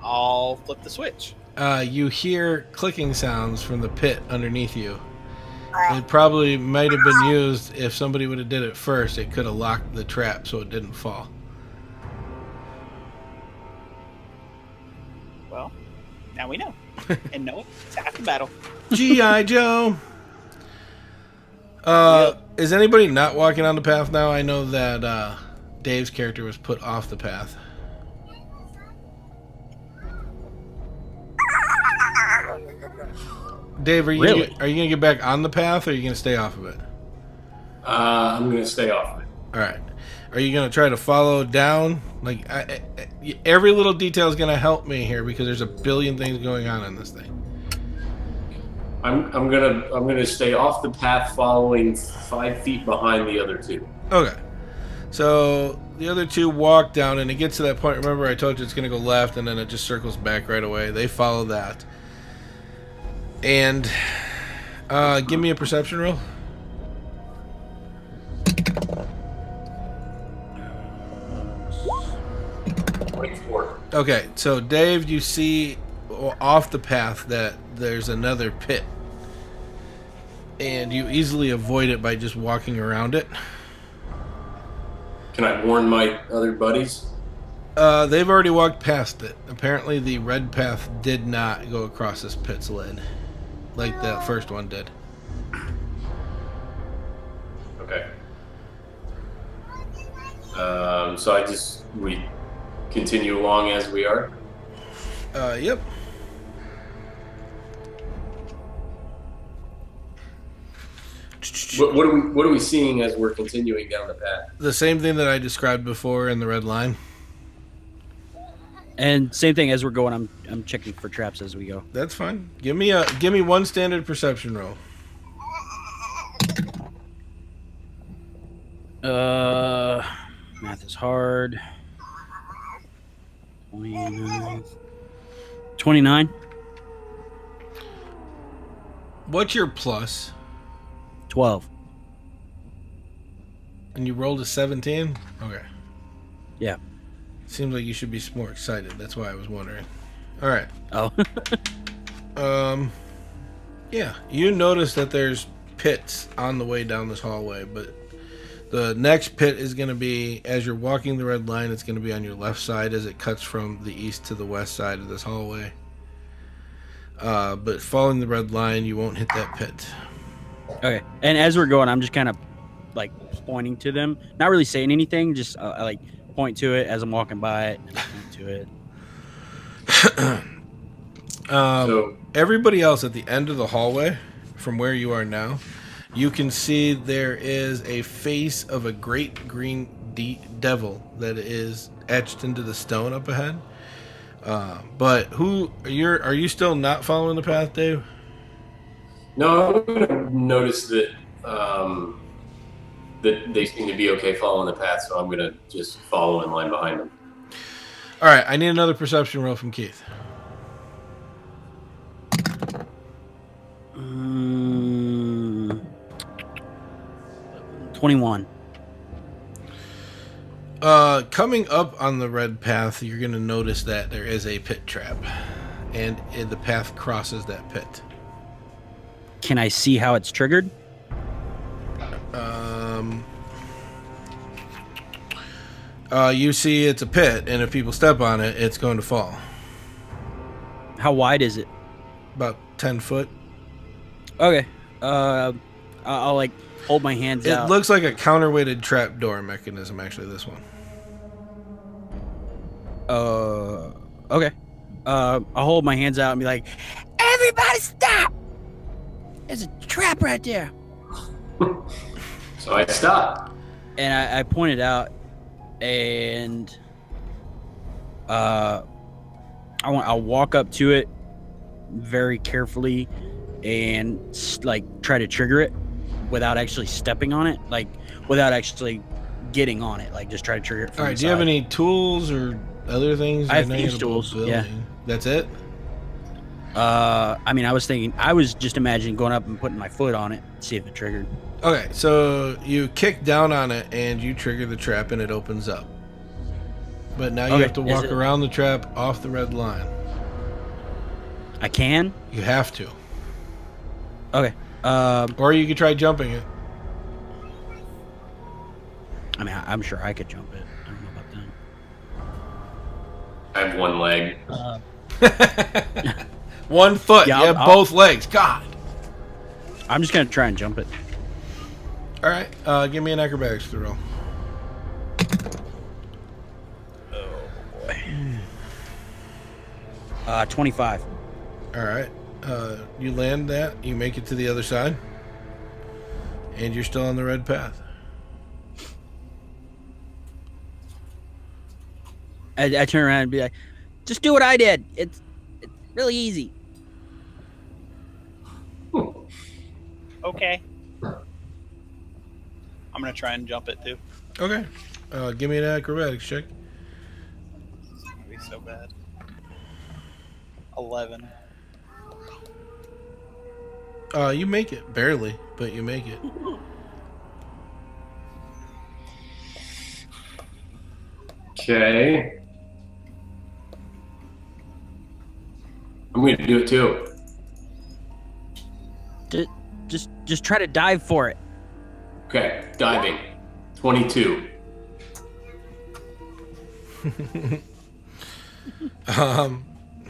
I'll flip the switch. You hear clicking sounds from the pit underneath you. It probably might have been used if somebody would have did it first. It could have locked the trap so it didn't fall. Well, now we know. And know it. It's half the battle. G.I. Joe. Is anybody not walking on the path now? I know that Dave's character was put off the path. Dave, are you gonna get back on the path, or are you gonna stay off of it? I'm gonna stay off of it. All right. Are you gonna try to follow down? Like every little detail is gonna help me here because there's a billion things going on in this thing. I'm gonna stay off the path, following 5 feet behind the other two. Okay. So the other two walk down, and it gets to that point. Remember, I told you it's gonna go left, and then it just circles back right away. They follow that. And give me a perception roll. 24. Okay, so Dave, you see off the path that there's another pit. And you easily avoid it by just walking around it. Can I warn my other buddies? They've already walked past it. Apparently the red path did not go across this pit's lid like the first one did. Okay. So we continue along as we are? Yep. What are we seeing as we're continuing down the path? The same thing that I described before in the red line. And same thing as we're going. I'm checking for traps as we go. That's fine. Give me one standard perception roll. Math is hard. 29. What's your plus? 12. And you rolled a 17? Okay. Yeah. Seems like you should be more excited. That's why I was wondering. All right. Oh. Yeah. You notice that there's pits on the way down this hallway, but the next pit is going to be, as you're walking the red line, it's going to be on your left side as it cuts from the east to the west side of this hallway. But following the red line, you won't hit that pit. Okay. And as we're going, I'm just kind of like pointing to them, not really saying anything, just I like point to it as I'm walking by it. And point to it. Everybody else at the end of the hallway, from where you are now, you can see there is a face of a great green devil that is etched into the stone up ahead. But are you still not following the path, Dave? No, I'm gonna notice that that they seem to be okay following the path, so I'm gonna just follow in line behind them. All right, I need another perception roll from Keith. 21. Coming up on the red path, you're going to notice that there is a pit trap, and the path crosses that pit. Can I see how it's triggered? You see it's a pit, and if people step on it, it's going to fall. How wide is it? About 10 foot. Okay. I'll like hold my hands out. It looks like a counterweighted trapdoor mechanism, actually, this one. Okay. I'll hold my hands out and be like, "Everybody stop! There's a trap right there." So I stop. And I pointed out, and I'll walk up to it very carefully and like try to trigger it without actually stepping on it, like without actually getting on it, like just try to trigger it from All right, the do you have side. any tools or other things? I have know you thieves' have a tools, building. yeah. That's it? I mean, I was just imagining going up and putting my foot on it, see if it triggered. Okay, so you kick down on it and you trigger the trap and it opens up. But now you Okay, have to is walk it- around the trap off the red line. I can? You have to. Okay. Or you could try jumping it. I mean, I'm sure I could jump it. I don't know about I have one leg. that. 1 foot. Yeah, you have I'll- both legs. God. I'm just gonna try and jump it. All right, give me an acrobatics throw. 25. All right. You land that. You make it to the other side. And you're still on the red path. I turn around and be like, "Just do what I did. It's really easy." Okay. I'm gonna try and jump it too. Okay. Give me an acrobatics check. It's gonna be so bad. 11. You make it. Barely, but you make it. Okay. I'm going to do it too. Just try to dive for it. Okay, diving. 22.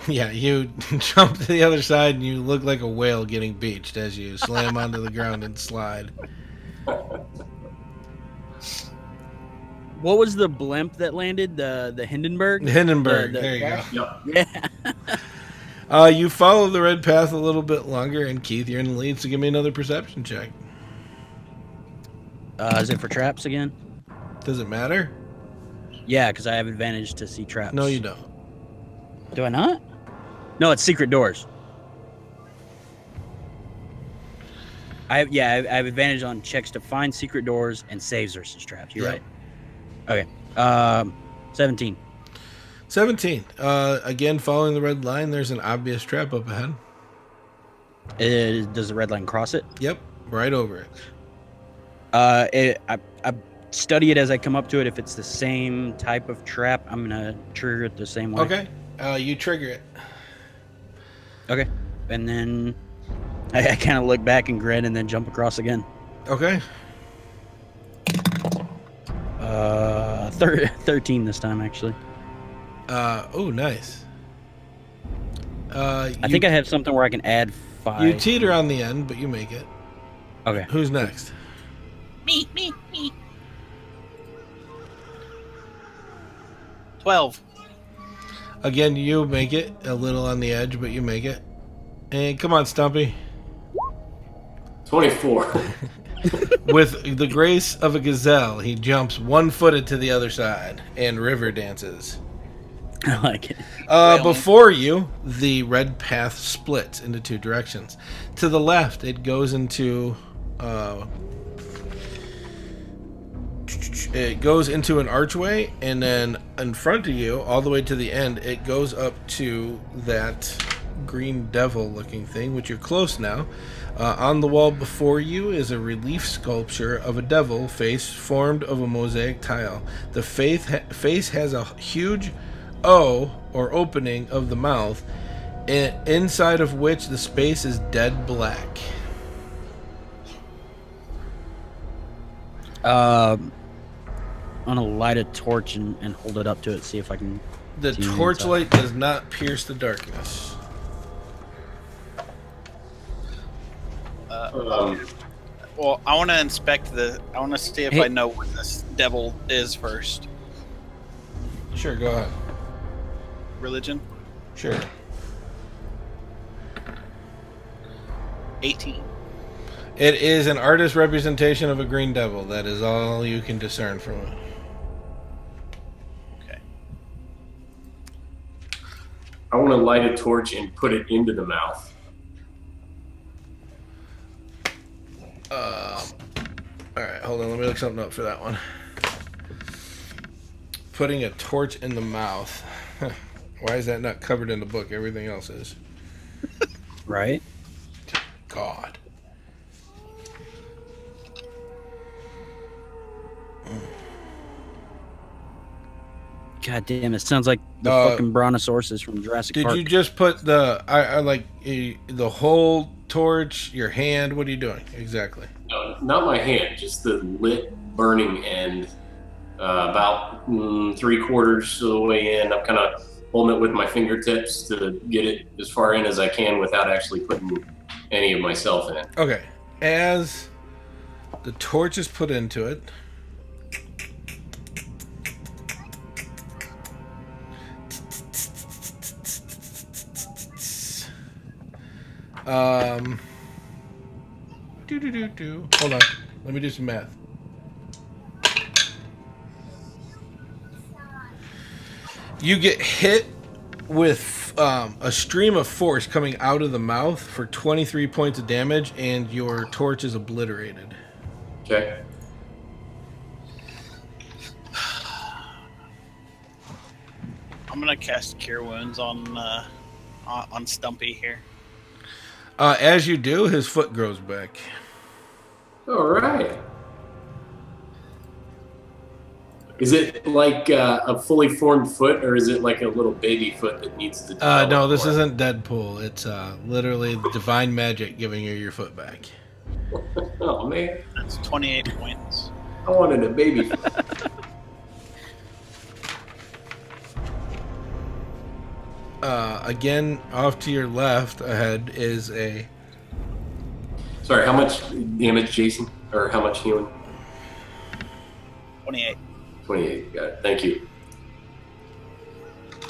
Yeah, you jump to the other side and you look like a whale getting beached as you slam onto the ground and slide. What was the blimp that landed? The Hindenburg? Hindenburg, The- there you go. Yep. Yeah. You follow the red path a little bit longer, and Keith, you're in the lead, so give me another perception check. Is it for traps again? Does it matter? Yeah, because I have advantage to see traps. No, you don't. Do I not? No, it's secret doors. I have advantage on checks to find secret doors and saves versus traps. You're Yep. right. Okay. 17. 17. Again, following the red line, there's an obvious trap up ahead. Does the red line cross it? Yep, right over it. I study it as I come up to it. If it's the same type of trap, I'm gonna trigger it the same way. Okay, you trigger it. Okay. And then I kind of look back and grin and then jump across again. Okay. 13 this time, actually. Oh, nice. I think I have something where I can add 5. You teeter on the end, but you make it. Okay. Who's next? Me. 12. Again, you make it a little on the edge, but you make it. And come on, Stumpy. 24. With the grace of a gazelle, he jumps 1-footed to the other side and river dances. I like it. Before you, the red path splits into two directions. To the left, it goes into an archway, and then in front of you, all the way to the end, it goes up to that green devil-looking thing, which you're close now. On the wall before you is a relief sculpture of a devil face formed of a mosaic tile. The face has a huge O, or opening, of the mouth, inside of which the space is dead black. I'm gonna light a torch and hold it up to it, see if I can. The see torchlight does not pierce the darkness. Well, I want to inspect I want to see if I know what this devil is first. Sure, go ahead. Religion? Sure. 18. It is an artist's representation of a green devil. That is all you can discern from it. Okay. I want to light a torch and put it into the mouth. Alright, hold on. Let me look something up for that one. Putting a torch in the mouth. Why is that not covered in the book? Everything else is. Right? God. God damn, it sounds like the fucking brontosauruses from Jurassic Park. Did you just put the whole torch, your hand? What are you doing exactly? No, not my hand, just the lit burning end. About 3/4 of the way in. I'm kind of holding it with my fingertips to get it as far in as I can without actually putting any of myself in it. Okay. As the torch is put into it, hold on. Let me do some math. You get hit with a stream of force coming out of the mouth for 23 points of damage, and your torch is obliterated. Okay. I'm gonna cast Cure Wounds on Stumpy here. As you do, his foot grows back. All right. Is it like a fully formed foot, or is it like a little baby foot that needs to develop No, this more? isn't Deadpool. It's literally divine magic giving you your foot back. Oh, man. That's 28 points. I wanted a baby foot. Again, off to your left ahead is a... Sorry, how much damage, Jason? Or how much healing? 28. 28. Got it. Thank you.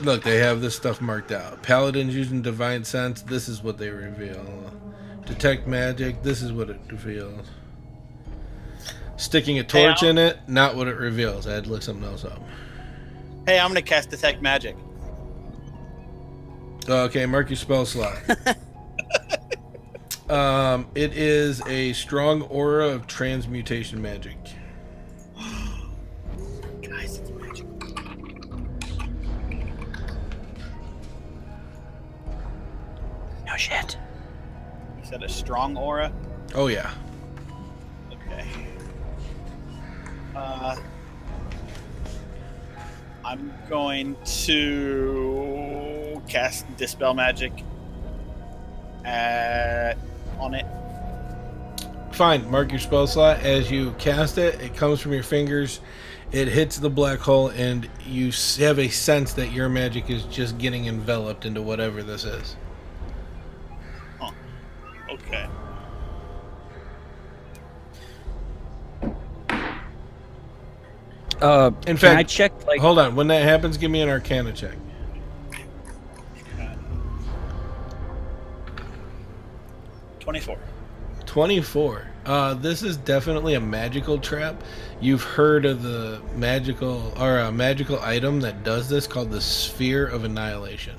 Look, they have this stuff marked out. Paladins using Divine Sense, this is what they reveal. Detect Magic, this is what it reveals. Sticking a torch in it, not what it reveals. I had to look something else up. Hey, I'm gonna cast Detect Magic. Okay, mark your spell slot. It is a strong aura of transmutation magic. Guys, it's magic. No shit. You said a strong aura? Oh yeah. Okay. I'm going to cast Dispel Magic on it. Fine, mark your spell slot. As you cast it, it comes from your fingers. It hits the black hole, and you have a sense that your magic is just getting enveloped into whatever this is. Huh. Okay. In Can fact, I check? Like, hold on. When that happens, give me an Arcana check. 24. 24. This is definitely a magical trap. You've heard of the magical or a magical item that does this called the Sphere of Annihilation.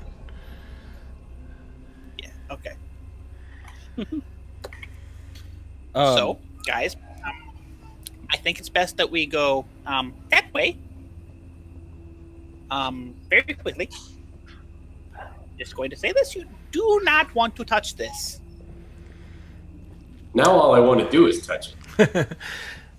Yeah. Okay. Um, So, guys, I think it's best that we go that way. Very quickly. Just going to say this: you do not want to touch this. Now all I want to do is touch it.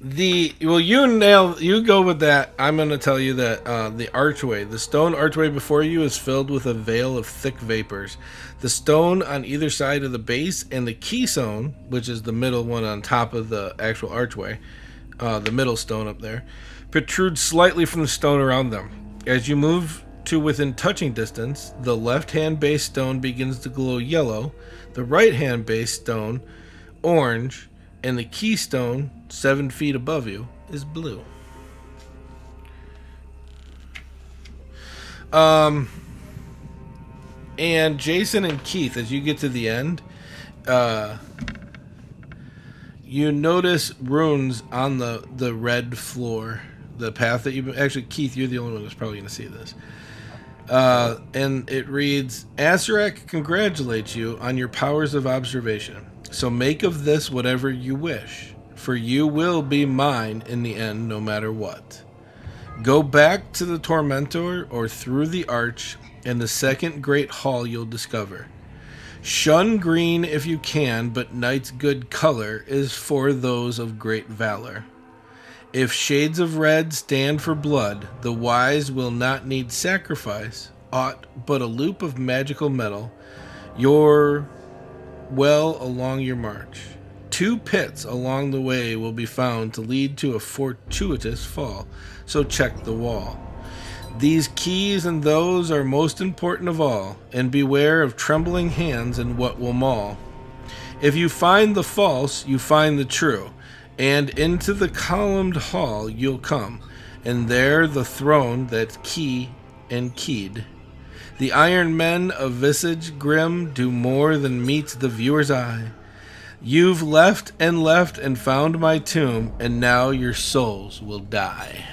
You go with that. I'm going to tell you that the stone archway before you is filled with a veil of thick vapors. The stone on either side of the base and the keystone, which is the middle one on top of the actual archway, the middle stone up there, protrudes slightly from the stone around them. As you move to within touching distance, the left-hand base stone begins to glow yellow, the right-hand base stone orange, and the keystone 7 feet above you is blue. And Jason and Keith, as you get to the end, you notice runes on the red floor, the path that you've actually, Keith, you're the only one that's probably going to see this. And it reads, Asarak congratulates you on your powers of observation. So make of this whatever you wish, for you will be mine in the end no matter what. Go back to the Tormentor or through the arch, and the second great hall you'll discover. Shun green if you can, but night's good color is for those of great valor. If shades of red stand for blood, the wise will not need sacrifice, aught but a loop of magical metal, your well along your march. 2 pits along the way will be found to lead to a fortuitous fall, so check the wall. These keys and those are most important of all, and beware of trembling hands and what will maul. If you find the false, you find the true, and into the columned hall you'll come, and there the throne that's key and keyed. The iron men of visage grim do more than meets the viewer's eye. You've left and found my tomb, and now your souls will die.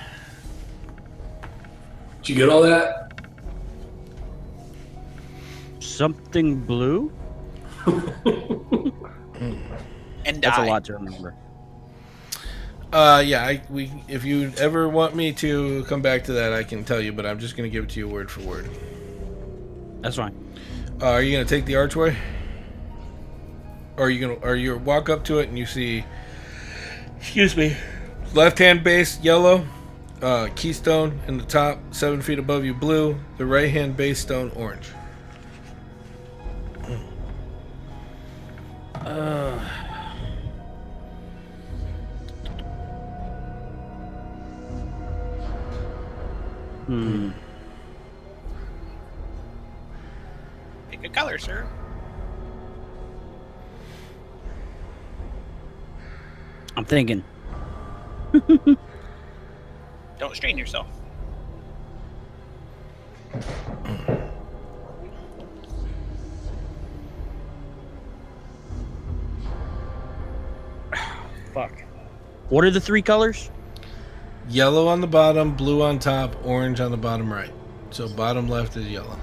Did you get all that? something blue? And That's die. a lot to remember. If you ever want me to come back to that, I can tell you, but I'm just going to give it to you word for word. That's fine. Are you going to take the archway? Or are you walk up to it and you see, excuse me, left-hand base yellow, keystone in the top, 7 feet above you blue, the right-hand base stone orange. Pick a color, sir. I'm thinking. Don't strain yourself. Fuck. What are the three colors? Yellow on the bottom, blue on top, orange on the bottom right. So bottom left is yellow.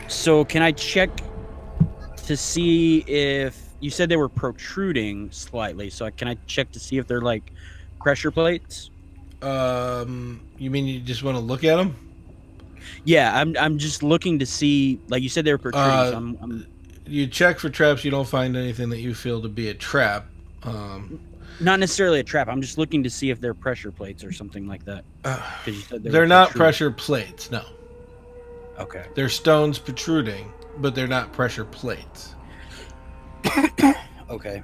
So can I check to see if you said they were protruding slightly? So can I check to see if they're like pressure plates? You mean you just want to look at them? Yeah, I'm just looking to see. Like you said, they were protruding. So I'm You check for traps. You don't find anything that you feel to be a trap. not necessarily a trap. I'm just looking to see if they're pressure plates or something like that. 'Cause you said They're were not protruding. pressure plates. No, Okay. they're stones protruding, but they're not pressure plates. Okay.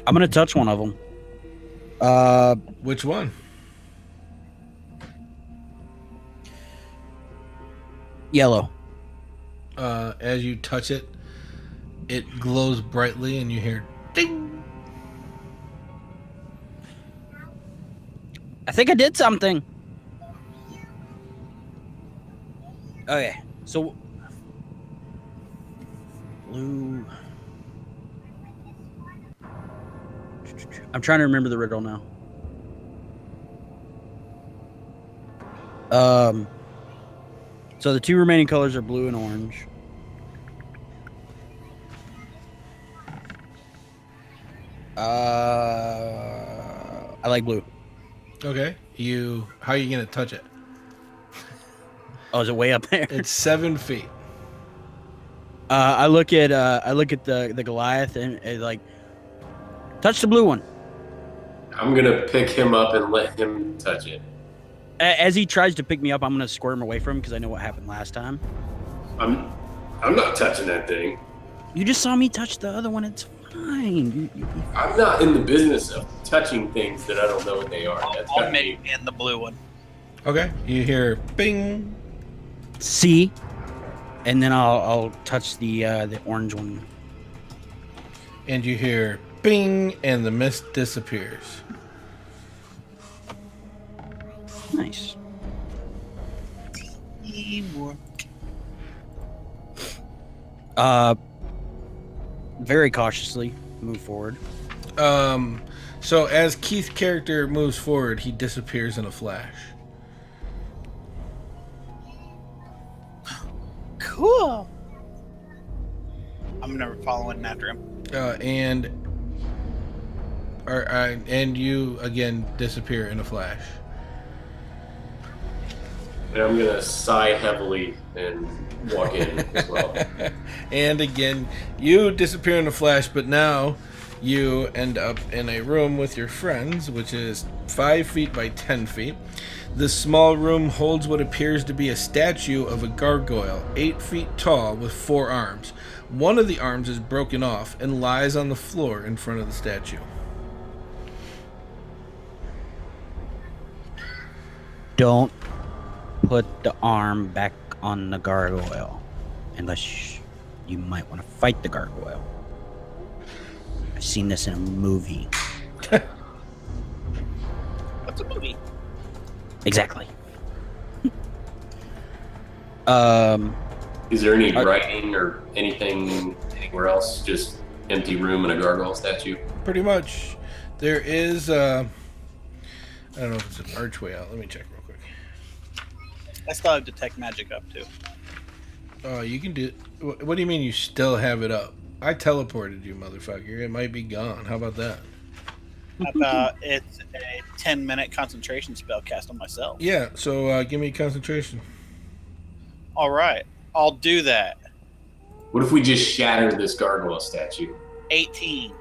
I'm gonna touch one of them. Which one? Yellow. As you touch it, it glows brightly, and you hear I think I did something. Okay, so blue. I'm trying to remember the riddle now. So the two remaining colors are blue and orange. I like blue. Okay. How are you gonna touch it? Oh, is it way up there? It's 7 feet. I look at the Goliath and like touch the blue one. I'm gonna pick him up and let him touch it. As he tries to pick me up, I'm gonna squirm away from him because I know what happened last time. I'm not touching that thing. You just saw me touch the other one. It's fine. I'm not in the business of touching things that I don't know what they are. That's I'll gotta make be. in the blue one. Okay. You hear bing. See, and then I'll touch the orange one. And you hear bing, and the mist disappears. Nice. Teamwork. Very cautiously move forward. So as Keith's character moves forward, he disappears in a flash. Cool. I'm never following after him. And you again disappear in a flash. And I'm gonna sigh heavily and walk in as well. And again, you disappear in a flash, but now you end up in a room with your friends, which is 5 feet by 10 feet. This small room holds what appears to be a statue of a gargoyle, 8 feet tall with 4 arms. One of the arms is broken off and lies on the floor in front of the statue. Don't put the arm back on the gargoyle unless you might want to fight the gargoyle. I've seen this in a movie. What's a movie? Exactly. Is there any writing or anything anywhere else? Just empty room and a gargoyle statue? Pretty much. There is, I don't know if it's an archway out. Let me check real quick. I still have detect magic up too. Oh, you can do. What do you mean you still have it up? I teleported you, motherfucker. It might be gone. How about that? It's a 10-minute concentration spell cast on myself. Yeah. So give me concentration. All right, I'll do that. What if we just shatter this gargoyle statue? 18.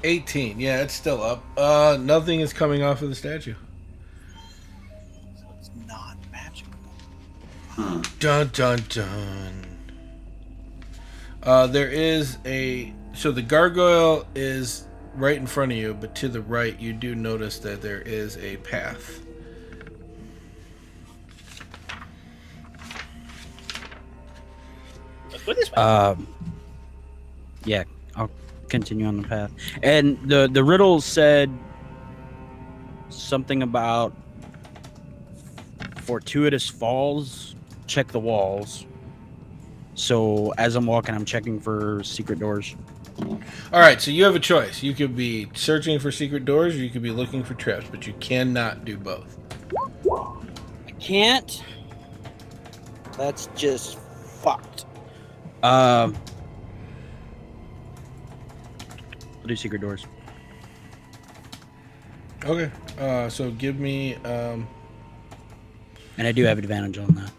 18. Yeah, it's still up. Nothing is coming off of the statue. So it's not magical. Dun dun dun. There is a. So the gargoyle is right in front of you, but to the right, you do notice that there is a path. Let's go this way. Yeah, I'll continue on the path. And the riddle said something about fortuitous falls, check the walls. So as I'm walking, I'm checking for secret doors. All right, so you have a choice. You could be searching for secret doors, or you could be looking for traps, but you cannot do both. I can't. That's just fucked. I'll do secret doors. Okay. So give me. And I do have advantage on that.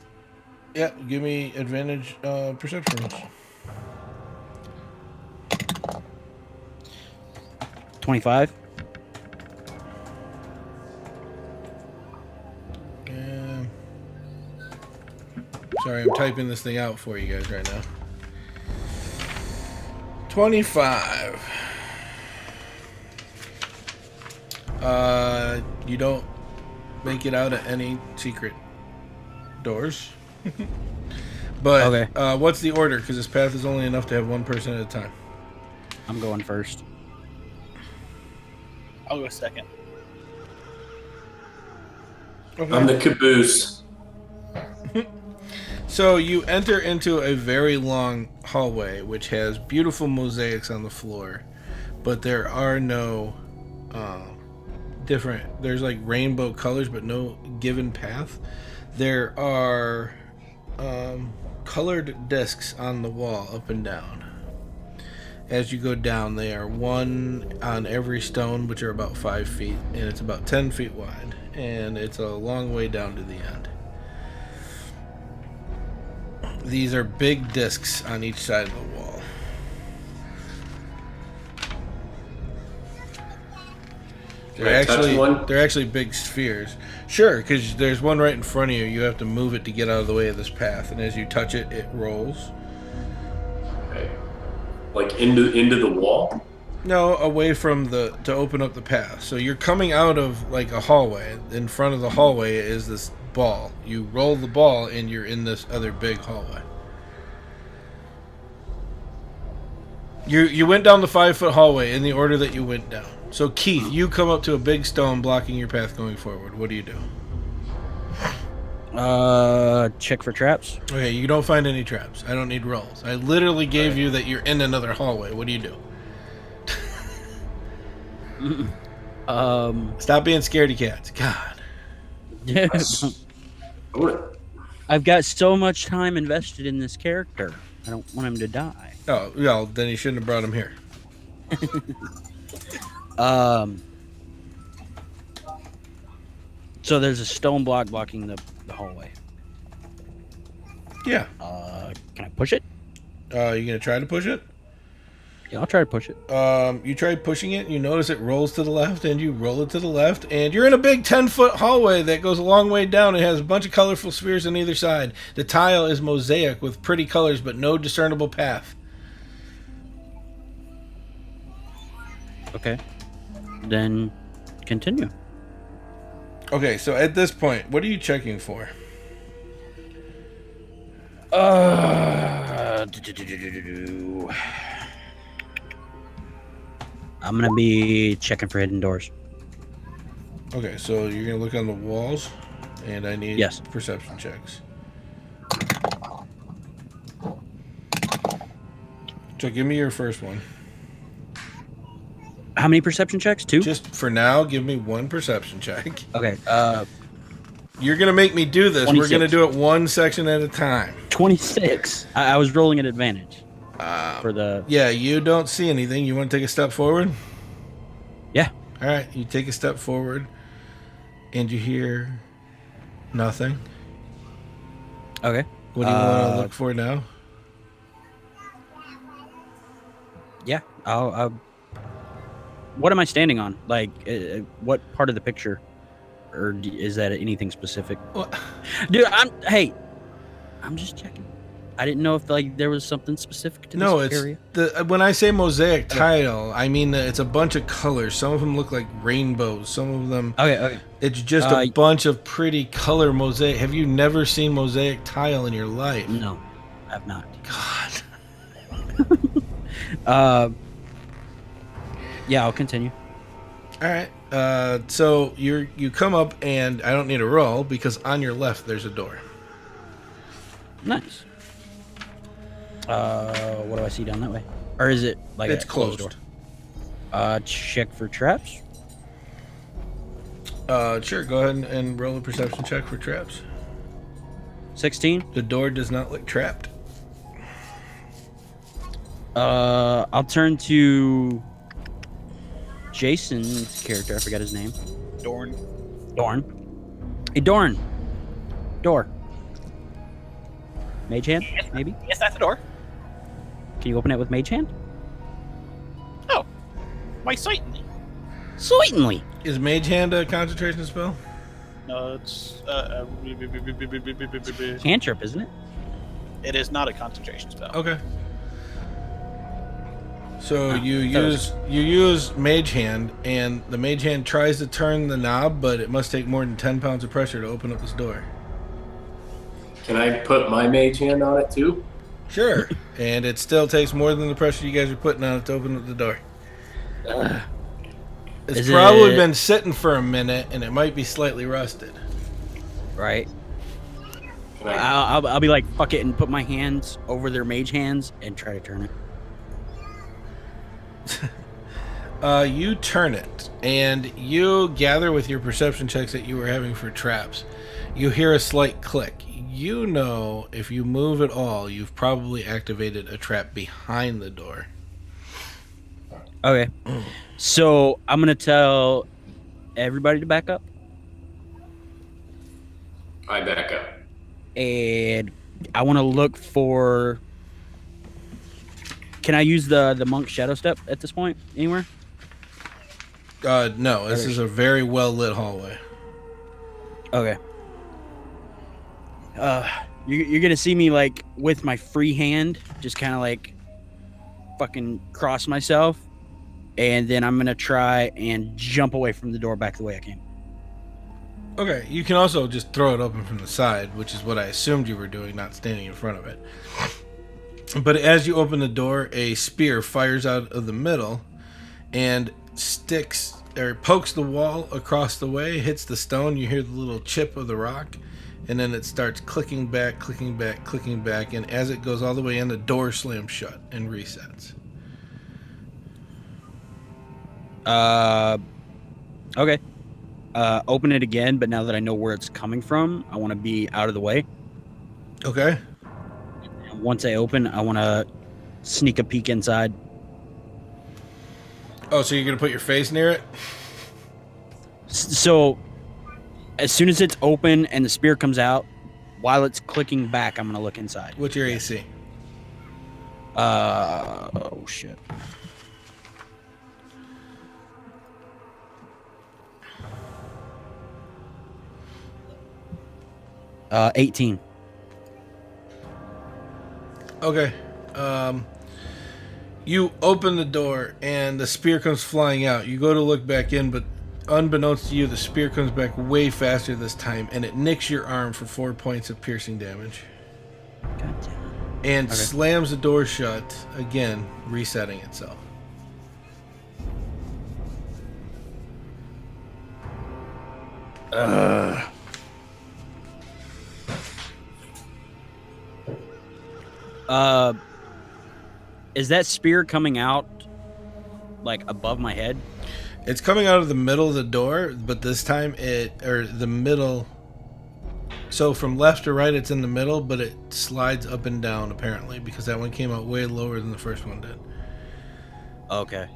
Yeah, give me advantage perception rolls. 25. Sorry, I'm typing this thing out for you guys right now. 25. You don't make it out of any secret doors. But Okay. what's the order? Because this path is only enough to have one person at a time. I'm going first. I'll go second. Okay. I'm the caboose. So you enter into a very long hallway, which has beautiful mosaics on the floor, but there are no different. There's like rainbow colors, but no given path. There are colored discs on the wall, up and down. As you go down, they are one on every stone, which are about 5 feet, and it's about 10 feet wide, and it's a long way down to the end. These are big discs on each side of the wall. They're actually big spheres. Sure, because there's one right in front of you. You have to move it to get out of the way of this path, and as you touch it, it rolls. Okay. Like into the wall? No, away from to open up the path. So you're coming out of like a hallway. In front of the hallway is this ball. You roll the ball, and you're in this other big hallway. You went down the 5-foot hallway in the order that you went down. So Keith, you come up to a big stone blocking your path going forward. What do you do? Check for traps. Okay, you don't find any traps. I don't need rolls. I literally gave you that you're in another hallway. What do you do? Stop being scaredy cats. God. I've got so much time invested in this character. I don't want him to die. Oh, well, then you shouldn't have brought him here. So there's a stone block blocking the hallway. Yeah. Can I push it? You gonna try to push it? Yeah, I'll try to push it. You try pushing it, and you notice it rolls to the left, and you roll it to the left, and you're in a big 10-foot hallway that goes a long way down. It has a bunch of colorful spheres on either side. The tile is mosaic with pretty colors, but no discernible path. Okay. Then continue. Okay, so at this point, what are you checking for? I'm gonna be checking for hidden doors. Okay, so you're gonna look on the walls, and I need Yes. perception checks. So give me your first one. How many perception checks? 2? Just for now, give me one perception check. Okay. You're gonna make me do this. 26. We're gonna do it one section at a time. 26. I was rolling at advantage. For the... Yeah, you don't see anything. You want to take a step forward? Yeah. All right, you take a step forward, and you hear nothing. Okay. What do you want to look for now? Yeah. I'll what am I standing on? Like, what part of the picture? Or is that anything specific? What? Dude, I'm just checking. I didn't know if like there was something specific to this area. When I say mosaic tile, I mean that it's a bunch of colors. Some of them look like rainbows. Some of them. Okay. It's just a bunch of pretty color mosaic. Have you never seen mosaic tile in your life? No, I have not. God. Yeah, I'll continue. All right. So you come up, and I don't need a roll because on your left there's a door. Nice. What do I see down that way? Or is it like it's a closed door? Check for traps. Sure. Go ahead and roll a perception check for traps. 16. The door does not look trapped. I'll turn to Jason's character. I forgot his name. Dorn. Hey, Dorn. Door. Mage hand, maybe? Yes, that's the door. Can you open it with mage hand? Oh, why certainly. Certainly. Is Mage Hand a concentration spell? No, it's Cantrip, isn't it? it is not a concentration spell. Okay. So you use Mage Hand, and the Mage Hand tries to turn the knob, but it must take more than 10 pounds of pressure to open up this door. Can I put my mage hand on it too? Sure. And it still takes more than the pressure you guys are putting on it to open up the door. It's probably been sitting for a minute, and it might be slightly rusted. right? Can I? I'll be like, fuck it, and put my hands over their mage hands and try to turn it. You turn it, and you gather with your perception checks that you were having for traps. You hear a slight click. You know if you move at all, you've probably activated a trap behind the door. Okay. So I'm going to tell everybody to back up. I back up. And I want to look for... Can I use the monk shadow step at this point anywhere? No, this is a very well lit hallway. Okay. You're gonna see me like with my free hand, just kind of like fucking cross myself, and then I'm gonna try and jump away from the door back the way I came. Okay, you can also just throw it open from the side, which is what I assumed you were doing, not standing in front of it. But as you open the door, a spear fires out of the middle and sticks or pokes the wall across the way, hits the stone. You hear the little chip of the rock, and then it starts clicking back, clicking back, clicking back, and as it goes all the way in, the door slams shut and resets. Okay. Open it again, but now that I know where it's coming from, I want to be out of the way. Okay. Once I open, I want to sneak a peek inside. Oh, so you're going to put your face near it? So, as soon as it's open and the spear comes out, while it's clicking back, I'm going to look inside. What's your AC? Oh, shit. Uh, 18. Okay. You open the door and the spear comes flying out. You go to look back in, but unbeknownst to you, the spear comes back way faster this time, and it nicks your arm for 4 points of piercing damage. God damn it. And Okay. slams the door shut, again, resetting itself. Is that spear coming out like above my head? It's coming out of the middle of the door, but this time the middle. So from left to right, it's in the middle, but it slides up and down apparently because that one came out way lower than the first one did. Okay.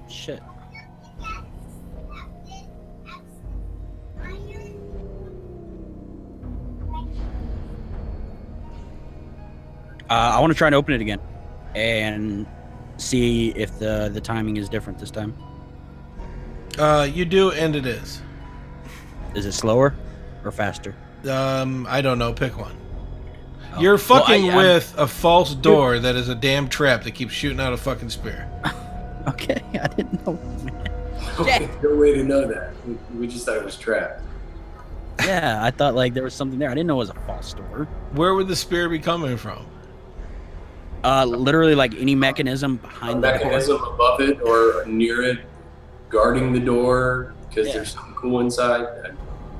Shit. I want to try and open it again and see if the timing is different this time. You do, and it is. Is it slower or faster? I don't know. Pick one. Oh. You're fucking I'm- with a false door that is a damn trap that keeps shooting out a fucking spear. Okay, I didn't know. Okay, no way to know that. We just thought it was trapped. Yeah, I thought like there was something there. I didn't know it was a false door. Where would the spear be coming from? Literally like any mechanism A behind the door. mechanism above it or near it, guarding the door because Yeah. there's something cool inside.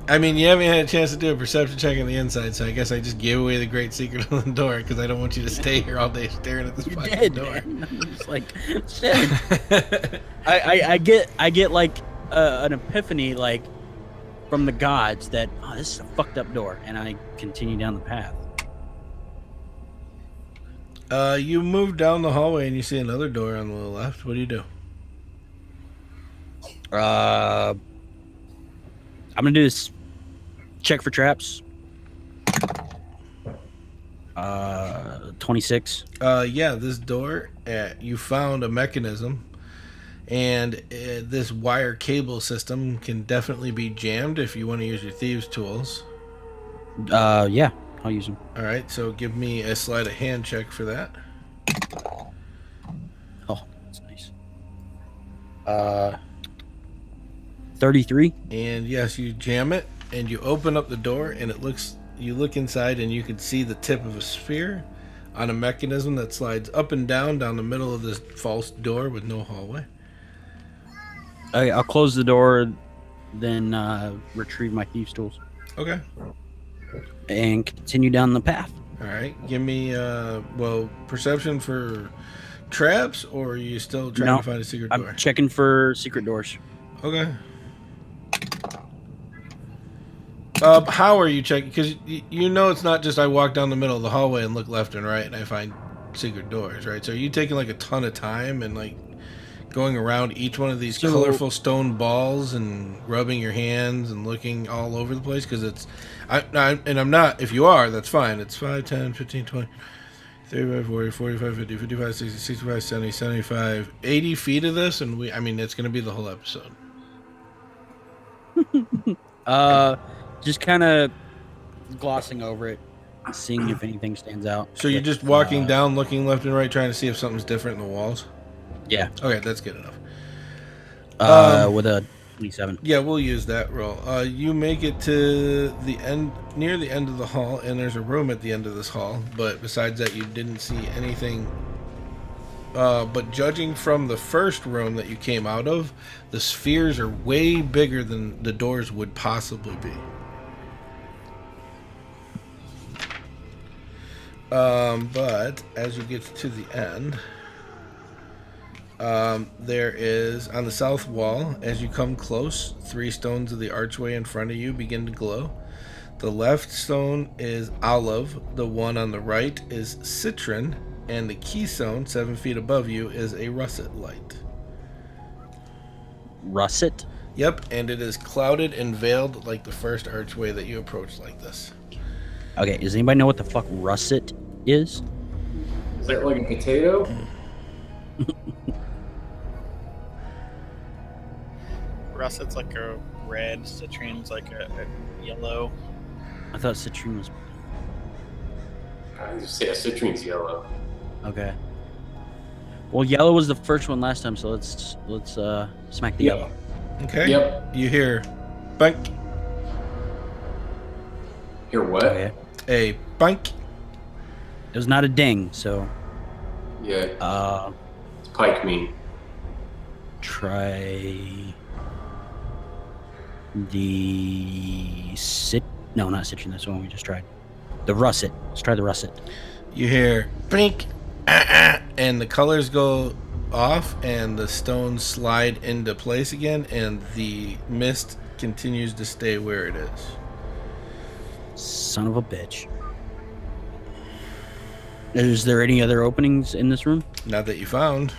I mean, you haven't had a chance to do a perception check on the inside, so I guess I just gave away the great secret of the door because I don't want you to stay here all day staring at this You fucking did, door. man. I'm just like, shit. I get like an epiphany like from the gods that this is a fucked up door, and I continue down the path. You move down the hallway and you see another door on the left. What do you do? I'm gonna do this check for traps. 26. Yeah, this door, you found a mechanism, and this wire cable system can definitely be jammed if you want to use your thieves' tools. Yeah, I'll use them. All right, so give me a sleight of hand check for that. Oh, that's nice. 33. And yes, you jam it, and you open up the door, and you look inside, and you can see the tip of a spear on a mechanism that slides up and down the middle of this false door with no hallway. Okay, I'll close the door then retrieve my thieves' tools Okay. and continue down the path. All right. Give me perception for traps, or are you still trying No, to find a secret I'm door? checking for secret doors. Okay. How are you checking? Because you know it's not just I walk down the middle of the hallway and look left and right and I find secret doors, right? So are you taking like a ton of time and like going around each one of these So- colorful stone balls and rubbing your hands and looking all over the place? Because it's, I'm not, if you are, that's fine. It's 5, 10, 15, 20, 35, 40, 45, 50, 55, 60, 65, 70, 75, 80 feet of this. And it's going to be the whole episode. Just kind of glossing over it, seeing if anything stands out. So you're just walking down, looking left and right, trying to see if something's different in the walls? Yeah. Okay, that's good enough. With a 27. Yeah, we'll use that roll. You make it to the end, near the end of the hall, and there's a room at the end of this hall. But besides that, you didn't see anything. But judging from the first room that you came out of, the spheres are way bigger than the doors would possibly be. But as you get to the end, there is, on the south wall, as you come close, 3 stones of the archway in front of you begin to glow. The left stone is olive, the one on the right is citron, and the keystone, 7 feet above you, is a russet light. Russet? Yep, and it is clouded and veiled like the first archway that you approached like this. Okay, does anybody know what the fuck russet is? Is that like a potato? Russet's like a red, citron's like a yellow. I thought citron was... I just say a citron's yellow. Okay. Well, yellow was the first one last time, so let's smack the yellow. Okay? Yep. You hear bank, Hear what? Okay. a bank. It was not a ding, so Yeah. It's pike mean. try the no, not citron, that's the one we just tried. The russet. Let's try the russet. You hear blink, and the colors go off, and the stones slide into place again, and the mist continues to stay where it is. Son of a bitch. Is there any other openings in this room? Not that you found.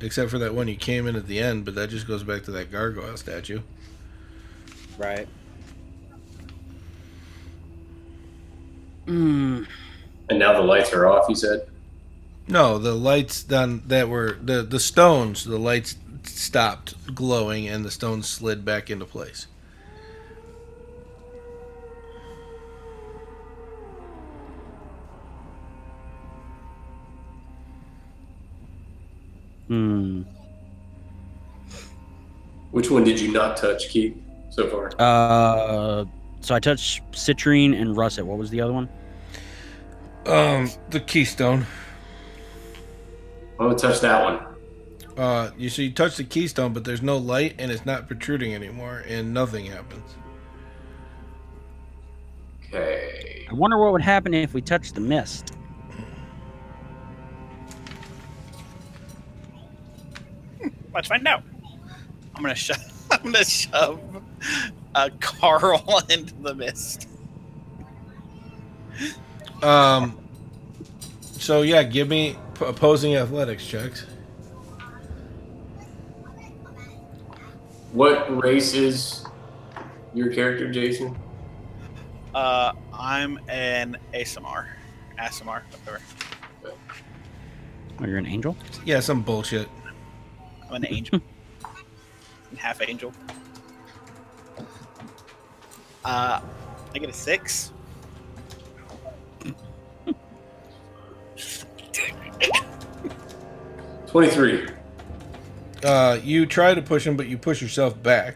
Except for that one you came in at the end, but that just goes back to that gargoyle statue. Right. Hmm. And now the lights are off, you said? No, the lights that were the stones, the lights stopped glowing and the stones slid back into place. Hmm. Which one did you not touch, Keith, so far? So I touched citrine and russet. What was the other one? The keystone. I want to touch that one. You touch the keystone, but there's no light and it's not protruding anymore, and nothing happens. Okay. I wonder what would happen if we touched the mist. Let's find out. I'm gonna shove Carl into the mist. So yeah, give me opposing athletics checks. What race is your character, Jason? I'm an ASMR. ASMR, whatever. Oh, you're an angel? Yeah, some bullshit. I'm an angel. Half angel. I get a 6. 23. You try to push him, but you push yourself back.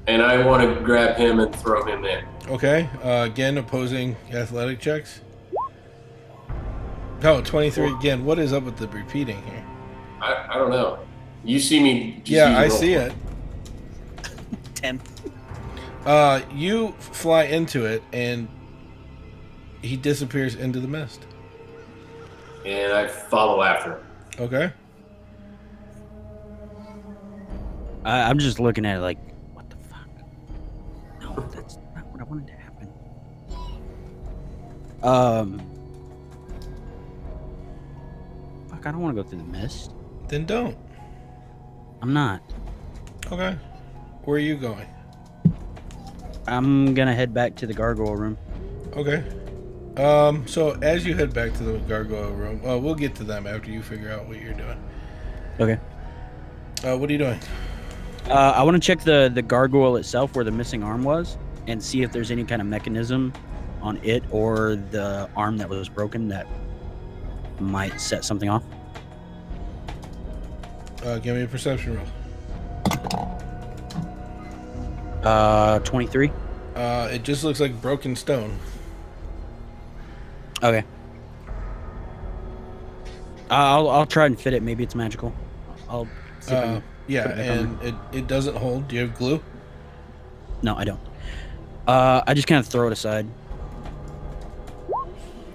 And I want to grab him and throw him in. Okay. Again, opposing athletic checks. No, 23 again. What is up with the repeating here? I don't know. You see me just Yeah, I using see roll it. 10. You fly into it, and he disappears into the mist. and I follow after. Okay. I'm just looking at it like, what the fuck? No, that's not what I wanted to happen. Fuck, I don't want to go through the mist. Then don't. I'm not. Okay. Where are you going? I'm gonna head back to the gargoyle room. Okay. So as you head back to the gargoyle room, we'll get to them after you figure out what you're doing. Okay. What are you doing? I want to check the gargoyle itself, where the missing arm was, and see if there's any kind of mechanism on it or the arm that was broken that might set something off. Give me a perception roll. 23. It just looks like broken stone. Okay. I'll try and fit it. Maybe it's magical. I'll see if I can Yeah, put it back on and it doesn't hold. Do you have glue? No, I don't. I just kind of throw it aside.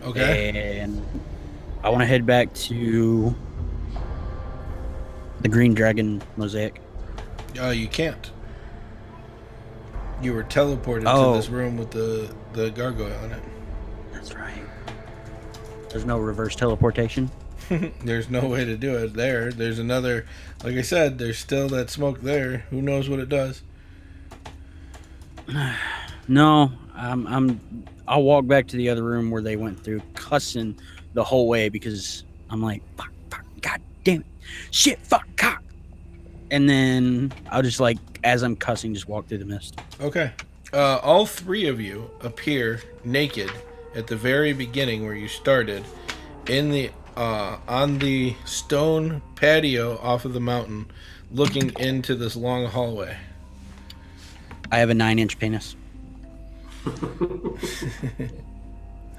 Okay. And I want to head back to the green dragon mosaic. You can't. You were teleported Oh. to this room with the gargoyle in it. That's right. There's no reverse teleportation. There's no way to do it there. There's another, like I said, there's still that smoke there. Who knows what it does? No, I'll walk back to the other room where they went through, cussing the whole way because I'm like, fuck, god damn it, shit, fuck, cock. And then I'll just like, as I'm cussing, just walk through the mist. Okay. All three of you appear naked at the very beginning where you started, in the on the stone patio off of the mountain, looking into this long hallway. I have a 9-inch penis.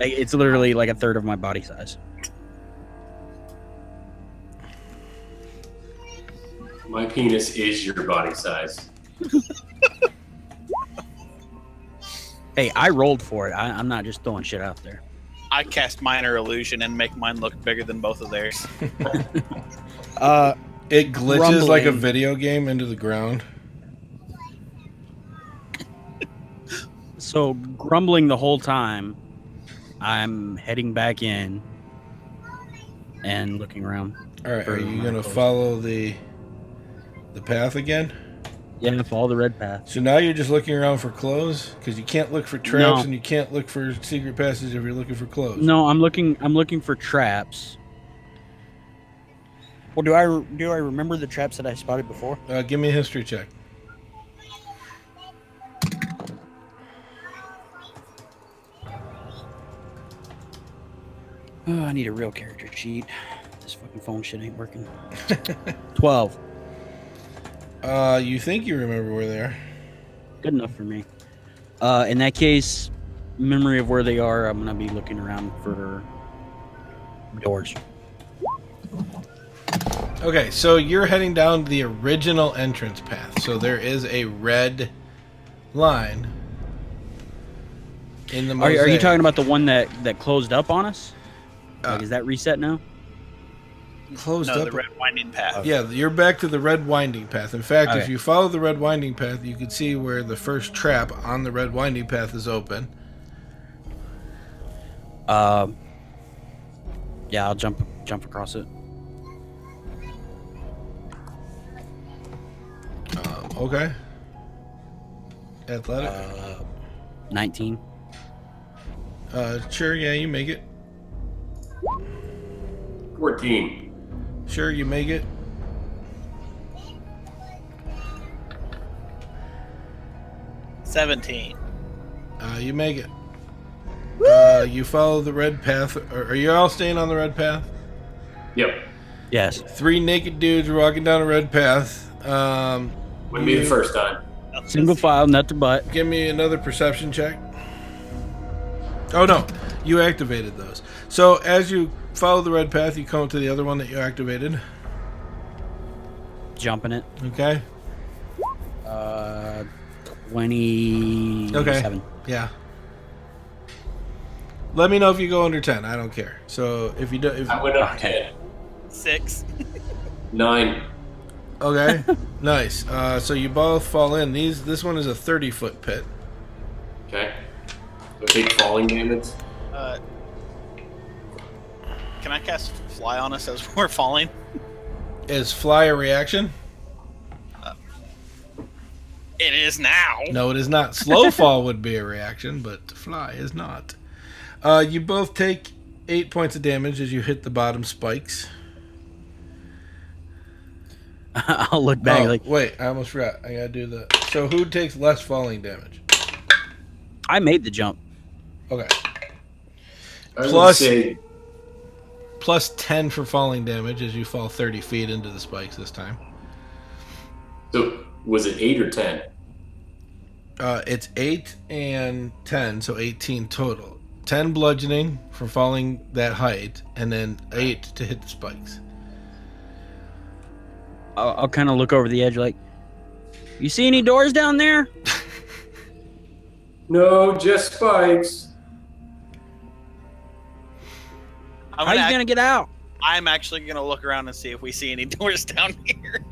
Like, it's literally like a third of my body size. My penis is your body size. Hey, I rolled for it. I'm not just throwing shit out there. I cast minor illusion and make mine look bigger than both of theirs. It glitches like a Rumbling. video game into the ground. So, grumbling the whole time, I'm heading back in and looking around. All right, For are you my gonna clothes. follow the path again? Yeah, follow the red path. So now you're just looking around for clothes because you can't look for traps No. and you can't look for secret passages if you're looking for clothes. No, I'm looking for traps. Well, do I remember the traps that I spotted before? Give me a history check. Oh, I need a real character sheet. This fucking phone shit ain't working. 12. You think you remember where they are? Good enough for me. In that case, memory of where they are, I'm gonna be looking around for doors. Okay, so you're heading down the original entrance path. So there is a red line in the Are mosaic. you talking about the one that closed up on us? Uh, Is that reset now? closed No, up? the red winding path. Yeah, you're back to the red winding path. In fact, if Okay. you follow the red winding path, you can see where the first trap on the red winding path is open. Yeah, I'll jump across it. Okay. Athletic. 19. Sure, yeah, you make it. 14. Sure, you make it. $17. You make it. You follow the red path. Are you all staying on the red path? Yep. Yes. 3 naked dudes are walking down a red path. Wouldn't be the first time. Single file, nut to butt. Give me another perception check. Oh no, you activated those. So as you follow the red path, you come to the other one that you activated. jumping it. Okay. 27. Okay. Yeah. Let me know if you go under 10. I don't care. So if you do, I went up 10. 6. 9. okay, nice. So you both fall in. This one is a 30-foot pit. Okay. So take falling damage. Can I cast fly on us as we're falling? Is fly a reaction? It is now. No, it is not. Slow fall would be a reaction, but fly is not. You both take 8 points of damage as you hit the bottom spikes. I'll look back Wait, I almost forgot. I gotta do the. So who takes less falling damage? I made the jump. Okay. Plus, say, plus 10 for falling damage as you fall 30 feet into the spikes this time. so was it 8 or 10? It's 8 and 10, so 18 total. 10 bludgeoning for falling that height, and then 8 to hit the spikes. I'll kind of look over the edge like, you see any doors down there? No, just spikes. How are you going to get out? I'm actually going to look around and see if we see any doors down here.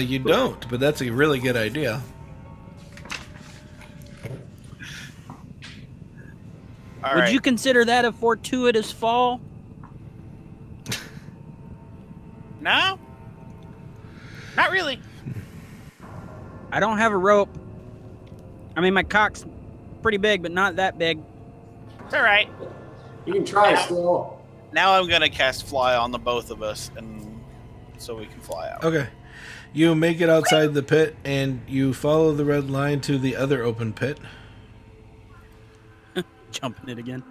You don't, but that's a really good idea. All Would right. you consider that a fortuitous fall? No? Not really. I don't have a rope. I mean, my cock's pretty big, but not that big. It's all right. You can try still. Now I'm going to cast fly on the both of us, and so we can fly out. Okay. You make it outside the pit, and you follow the red line to the other open pit. Jumping it again.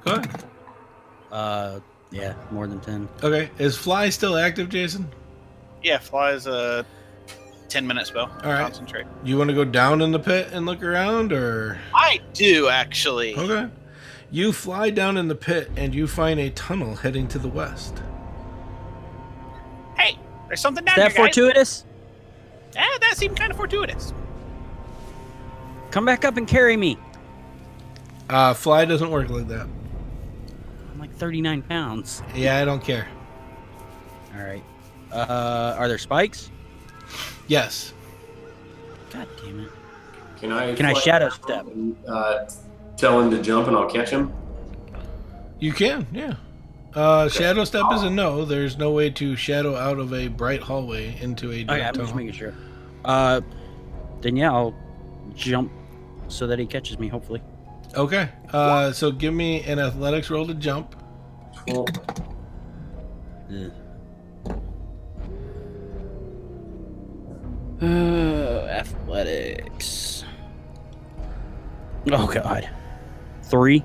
Go ahead. Yeah, more than 10. Okay. Is fly still active, Jason? Yeah, fly is a 10-minute spell. All right. Concentrate. You want to go down in the pit and look around, or? I do, actually. Okay. You fly down in the pit, and you find a tunnel heading to the west. Hey, there's something down Is that here, guys. fortuitous? Yeah, that seemed kind of fortuitous. Come back up and carry me. Fly doesn't work like that. I'm like 39 pounds. Yeah, I don't care. All right. Are there spikes? Yes. God damn it. Can I Can I fly shadow down step? and, tell him to jump and I'll catch him? You can, yeah. Shadow step is a no. There's no way to shadow out of a bright hallway into a dark Okay, I'm tunnel. just making sure. Then yeah, I'll jump so that he catches me, hopefully. Okay. So give me an athletics roll to jump. Well, Ugh. Athletics. Oh god. 3.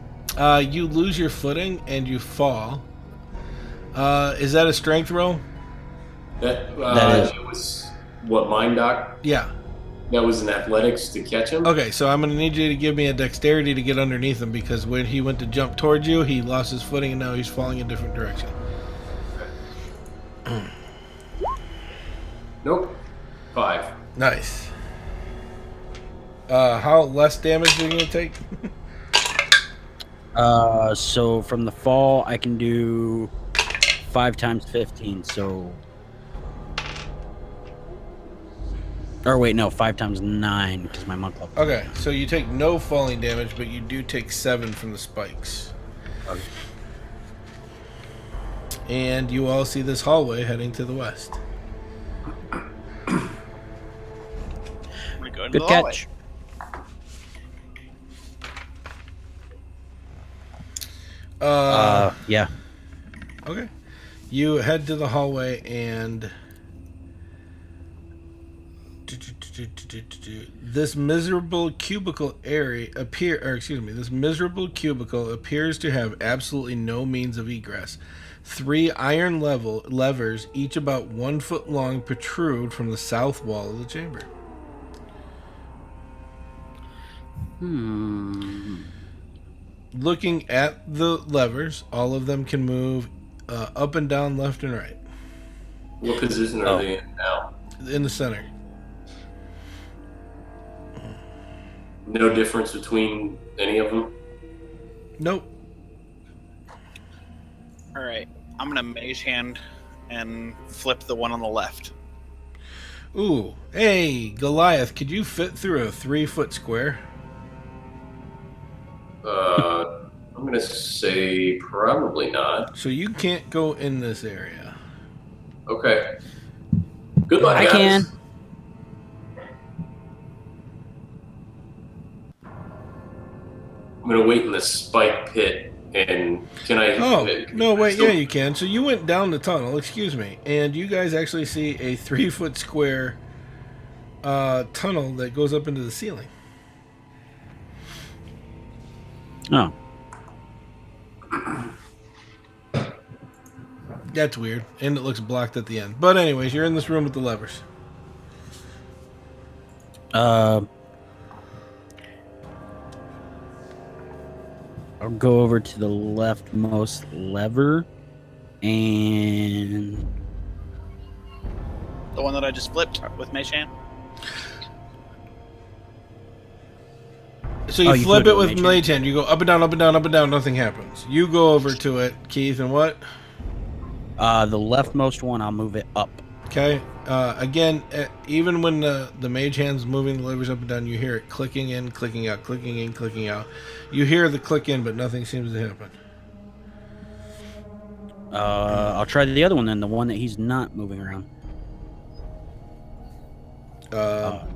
You lose your footing and you fall. Is that a strength roll? that That is- it was what mine doc. Yeah. That was an athletics to catch him. Okay, so I'm going to need you to give me a dexterity to get underneath him, because when he went to jump towards you, he lost his footing and now he's falling in a different direction. Nope. 5. Nice. How less damage are you going to take? So from the fall, I can do 5 times 15. So, or wait, no, 5 times 9 because my monk level. Okay, so you take no falling damage, but you do take 7 from the spikes. Okay. And you all see this hallway heading to the west. I'm gonna go into Good the hallway. catch. Yeah. Okay. You head to the hallway and this miserable cubicle appears to have absolutely no means of egress. 3 iron levers, each about 1 foot long, protrude from the south wall of the chamber. Looking at the levers, all of them can move up and down, left and right. What position are they in now? in the center. No difference between any of them? Nope. All right. I'm gonna mage hand and flip the one on the left. Ooh. Hey, Goliath, could you fit through a 3-foot square? I'm going to say probably not. So you can't go in this area. Okay. Good luck, I guys. can. I'm going to wait in the spike pit, and can I... Oh, no, wait, still- yeah, you can. So you went down the tunnel, excuse me, and you guys actually see a 3-foot square tunnel that goes up into the ceiling. Oh. That's weird, and it looks blocked at the end. But anyways, you're in this room with the levers. I'll go over to the leftmost lever and The one that I just flipped with mage hand. So you you flip flip it it with with mage hand. You go up and down, up and down, up and down. Nothing happens. You go over to it, Keith, and what? the leftmost one. I'll move it up. Okay. Again, even when the mage hand's moving the levers up and down, you hear it clicking in, clicking out, clicking in, clicking out. You hear the click in, but nothing seems to happen. I'll try the other one then, the one that he's not moving around.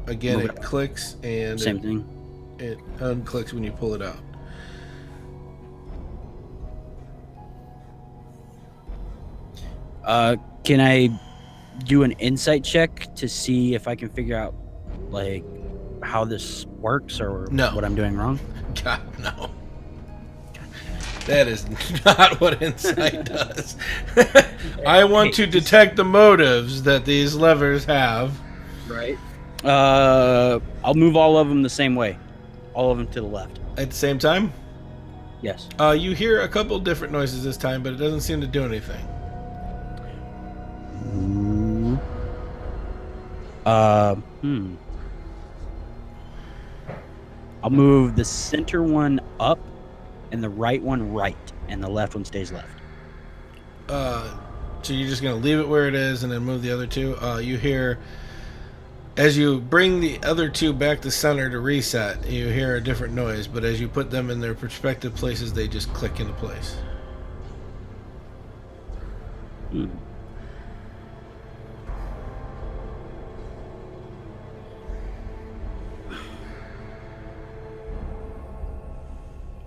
Again, move it it up. clicks and Same thing. it unclicks when you pull it out. Can I do an insight check to see if I can figure out like how this works or No. what I'm doing wrong? God, no. That is not what insight does. I want to detect the motives that these levers have. Right. I'll move all of them the same way. All of them to the left. At the same time, Yes. you hear a couple different noises this time, but it doesn't seem to do anything. I'll move the center one up and the right one right, and the left one stays left. So you're just going to leave it where it is and then move the other two. You hear, as you bring the other two back to center to reset, you hear a different noise, but as you put them in their respective places, they just click into place.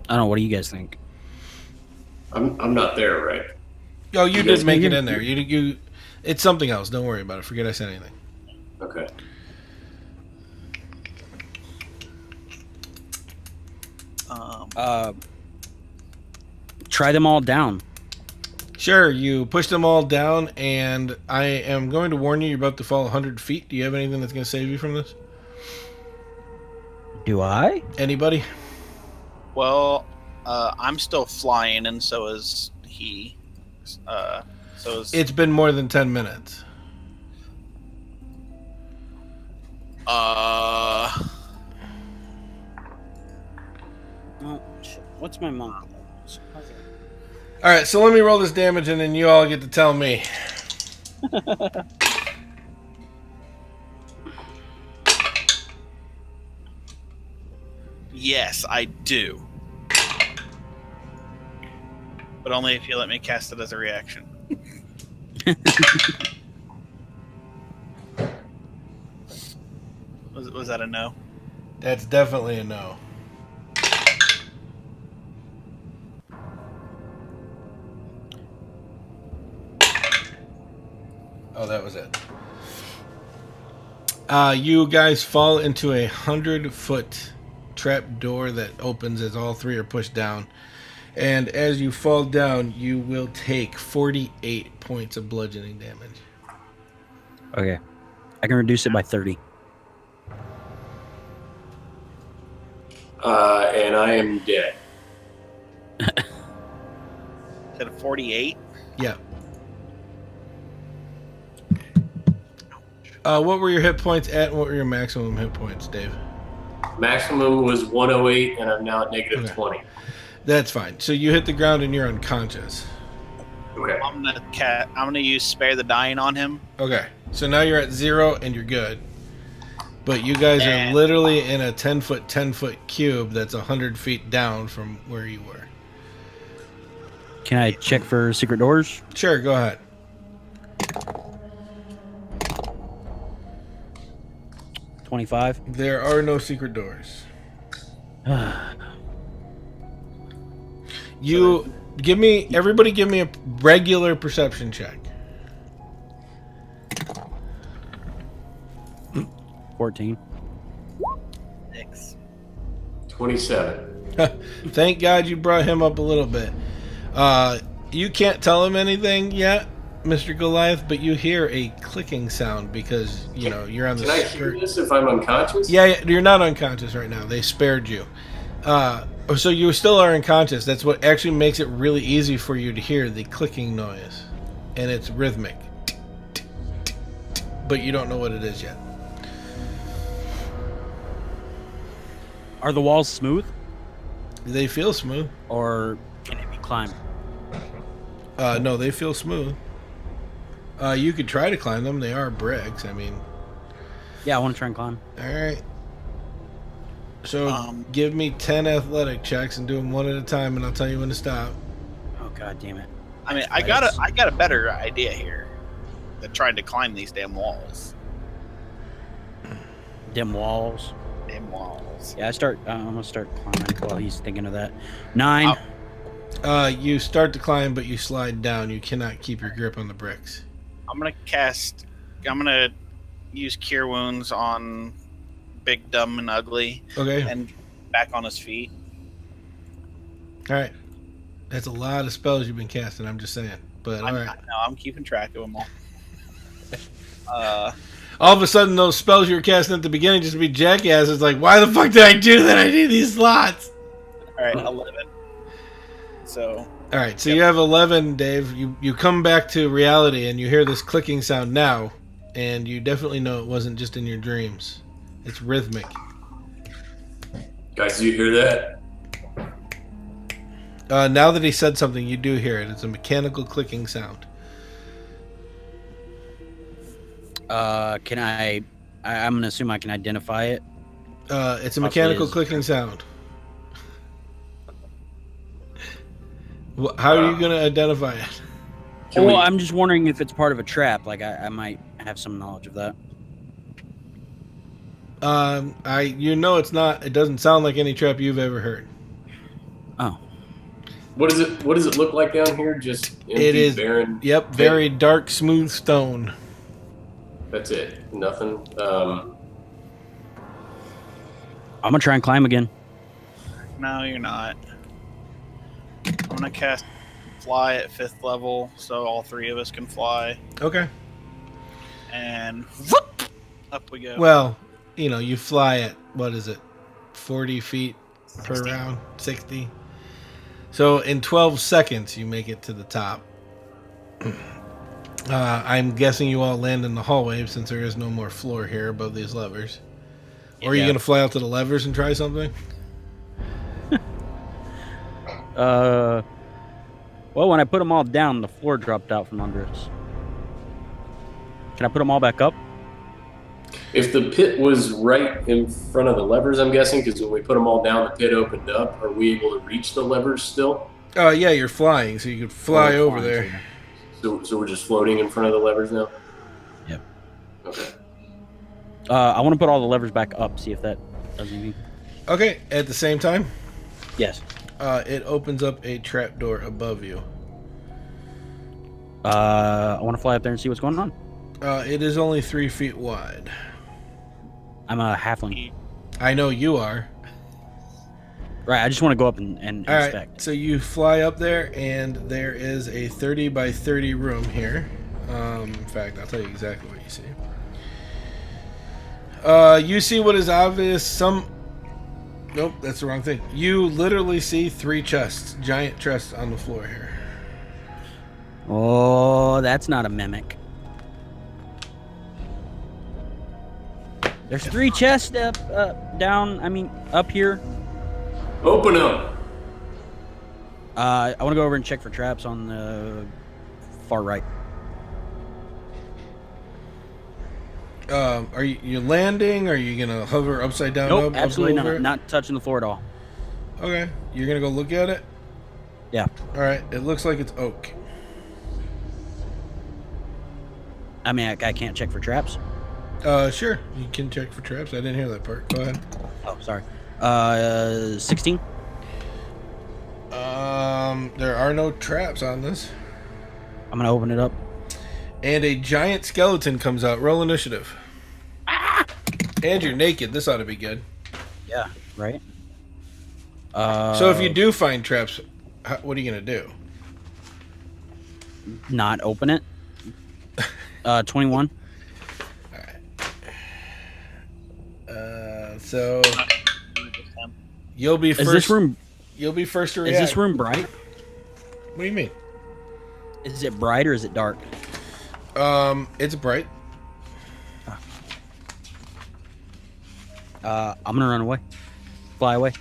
I don't know. What do you guys think? I'm not there, right? Oh, you You did guys make can it hear- in there. You, it's something else. Don't worry about it. Forget I said anything. Okay. Try them all down. Sure, you push them all down, and I am going to warn you, you're about to fall 100 feet. Do you have anything that's going to save you from this? Do I? Anybody? Well, I'm still flying, and so is he. So is It's been more than 10 minutes. Oh, shit. What's my monk? All right, so let me roll this damage, and then you all get to tell me. Yes, I do. But only if you let me cast it as a reaction. Was that a no? That's definitely a no. Oh, that was it. You guys fall into a 100-foot trap door that opens as all three are pushed down. And as you fall down, you will take 48 points of bludgeoning damage. Okay. I can reduce it by 30. And I am dead. Is it a 48? Yeah. What were your hit points at, and what were your maximum hit points, Dave? Maximum was 108, and I'm now at negative Okay. 20. That's fine. So you hit the ground and you're unconscious. Okay. I'm gonna use spare the dying on him. Okay. So now you're at 0 and you're good. But you guys are And- literally in a 10-foot cube that's 100 feet down from where you were. Can I check for secret doors? Sure, go ahead. 25. There are no secret doors. Everybody give me a regular perception check. 14. 27. Thank God you brought him up a little bit. You can't tell him anything yet, Mr. Goliath, but you hear a clicking sound because, you're on the Can I hear this if I'm unconscious? Yeah, you're not unconscious right now. They spared you. So you still are unconscious. That's what actually makes it really easy for you to hear the clicking noise. And it's rhythmic. But you don't know what it is yet. Are the walls smooth, They feel smooth. or can it be climbed? No, they feel smooth. You could try to climb them. They are bricks. I mean, Yeah, I want to try and climb. all right. So give me 10 athletic checks and do them one at a time, and I'll tell you when to stop. Oh god damn it! I mean, I got a better idea here than trying to climb these damn walls. Dim walls. Damn walls. Yeah, I'm gonna start climbing while he's thinking of that. 9. You start to climb, but you slide down. You cannot keep your grip on the bricks. I'm gonna use Cure Wounds on Big Dumb and Ugly Okay. and back on his feet. All right. That's a lot of spells you've been casting. I'm just saying. But all right. I'm keeping track of them all. All of a sudden, those spells you were casting at the beginning just to be jackasses. Like, why the fuck did I do that? I need these slots. All right, 11. So. All right, so you have 11, Dave. You come back to reality and you hear this clicking sound now, and you definitely know it wasn't just in your dreams. It's rhythmic. Guys, do you hear that? Now that he said something, you do hear it. It's a mechanical clicking sound. Can I'm gonna assume I can identify it. It's a mechanical is. clicking sound. How are you going to identify it? Well, I'm just wondering if it's part of a trap. Like I might have some knowledge of that. It's not. It doesn't sound like any trap you've ever heard. Oh. What does it look like down here? Just empty, It is barren. Yep, very dark, smooth stone. That's it. Nothing. I'm gonna try and climb again. No, you're not. I'm gonna cast Fly at 5th level, so all 3 of us can fly, Okay. and whoop, up we go. Well, you fly at, what is it, 40 feet per 60. round? 60. So in 12 seconds, you make it to the top. I'm guessing you all land in the hallway since there is no more floor here above these levers. Or are you Yeah. going to fly out to the levers and try something? Well, when I put them all down, the floor dropped out from under us. Can I put them all back up? If the pit was right in front of the levers, I'm guessing, because when we put them all down, the pit opened up. Are we able to reach the levers still? Yeah, you're flying, so you could fly Oh, over fine, there. So we're just floating in front of the levers now? Yep. Okay. I want to put all the levers back up. See if that does anything. Okay, at the same time, Yes. it opens up a trapdoor above you. I want to fly up there and see what's going on. It is only 3 feet wide. I'm a halfling. I know you are. Right. I just want to go up and All right, inspect. so you fly up there, and there is a 30 by 30 room here. In fact, I'll tell you exactly what you see. You see what is obvious. Nope, that's the wrong thing. You literally see 3 chests, giant chests on the floor here. Oh, that's not a mimic. There's 3 chests down. I mean, up here. Open them. I want to go over and check for traps on the far right. Are you landing? Are you gonna hover upside down? Nope, up absolutely over not. it? Not touching the floor at all. Okay, you're gonna go look at it. Yeah. All right, it looks like it's oak. I mean, I can't check for traps. Sure, you can check for traps. I didn't hear that part. Go ahead. Oh, sorry. 16. There are no traps on this. I'm gonna open it up. And a giant skeleton comes out. Roll initiative. And you're naked. This ought to be good. Yeah. Right. So if you do find traps, what are you gonna do? Not open it. 21. So you'll be first. Is this room? You'll be first to Is react. this room bright? What do you mean? Is it bright or is it dark? It's bright. I'm gonna run away. Fly away.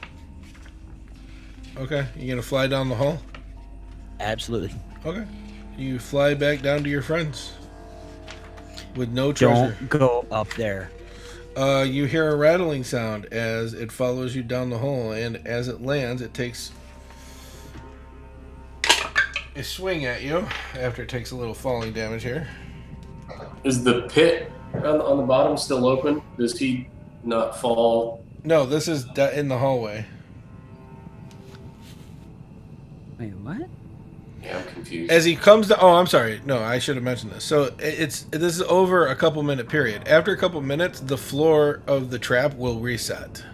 Okay, you gonna fly down the hall? Absolutely. Okay. You fly back down to your friends with no treasure. Don't go up there. You hear a rattling sound as it follows you down the hole, and as it lands, it takes a swing at you after it takes a little falling damage here. Is the pit on the bottom still open? Does he not fall? No, this is in the hallway. Wait, what? Yeah, I'm confused. As he comes to, oh, I'm sorry. No, I should have mentioned this. So this is over a couple minute period. After a couple minutes, the floor of the trap will reset.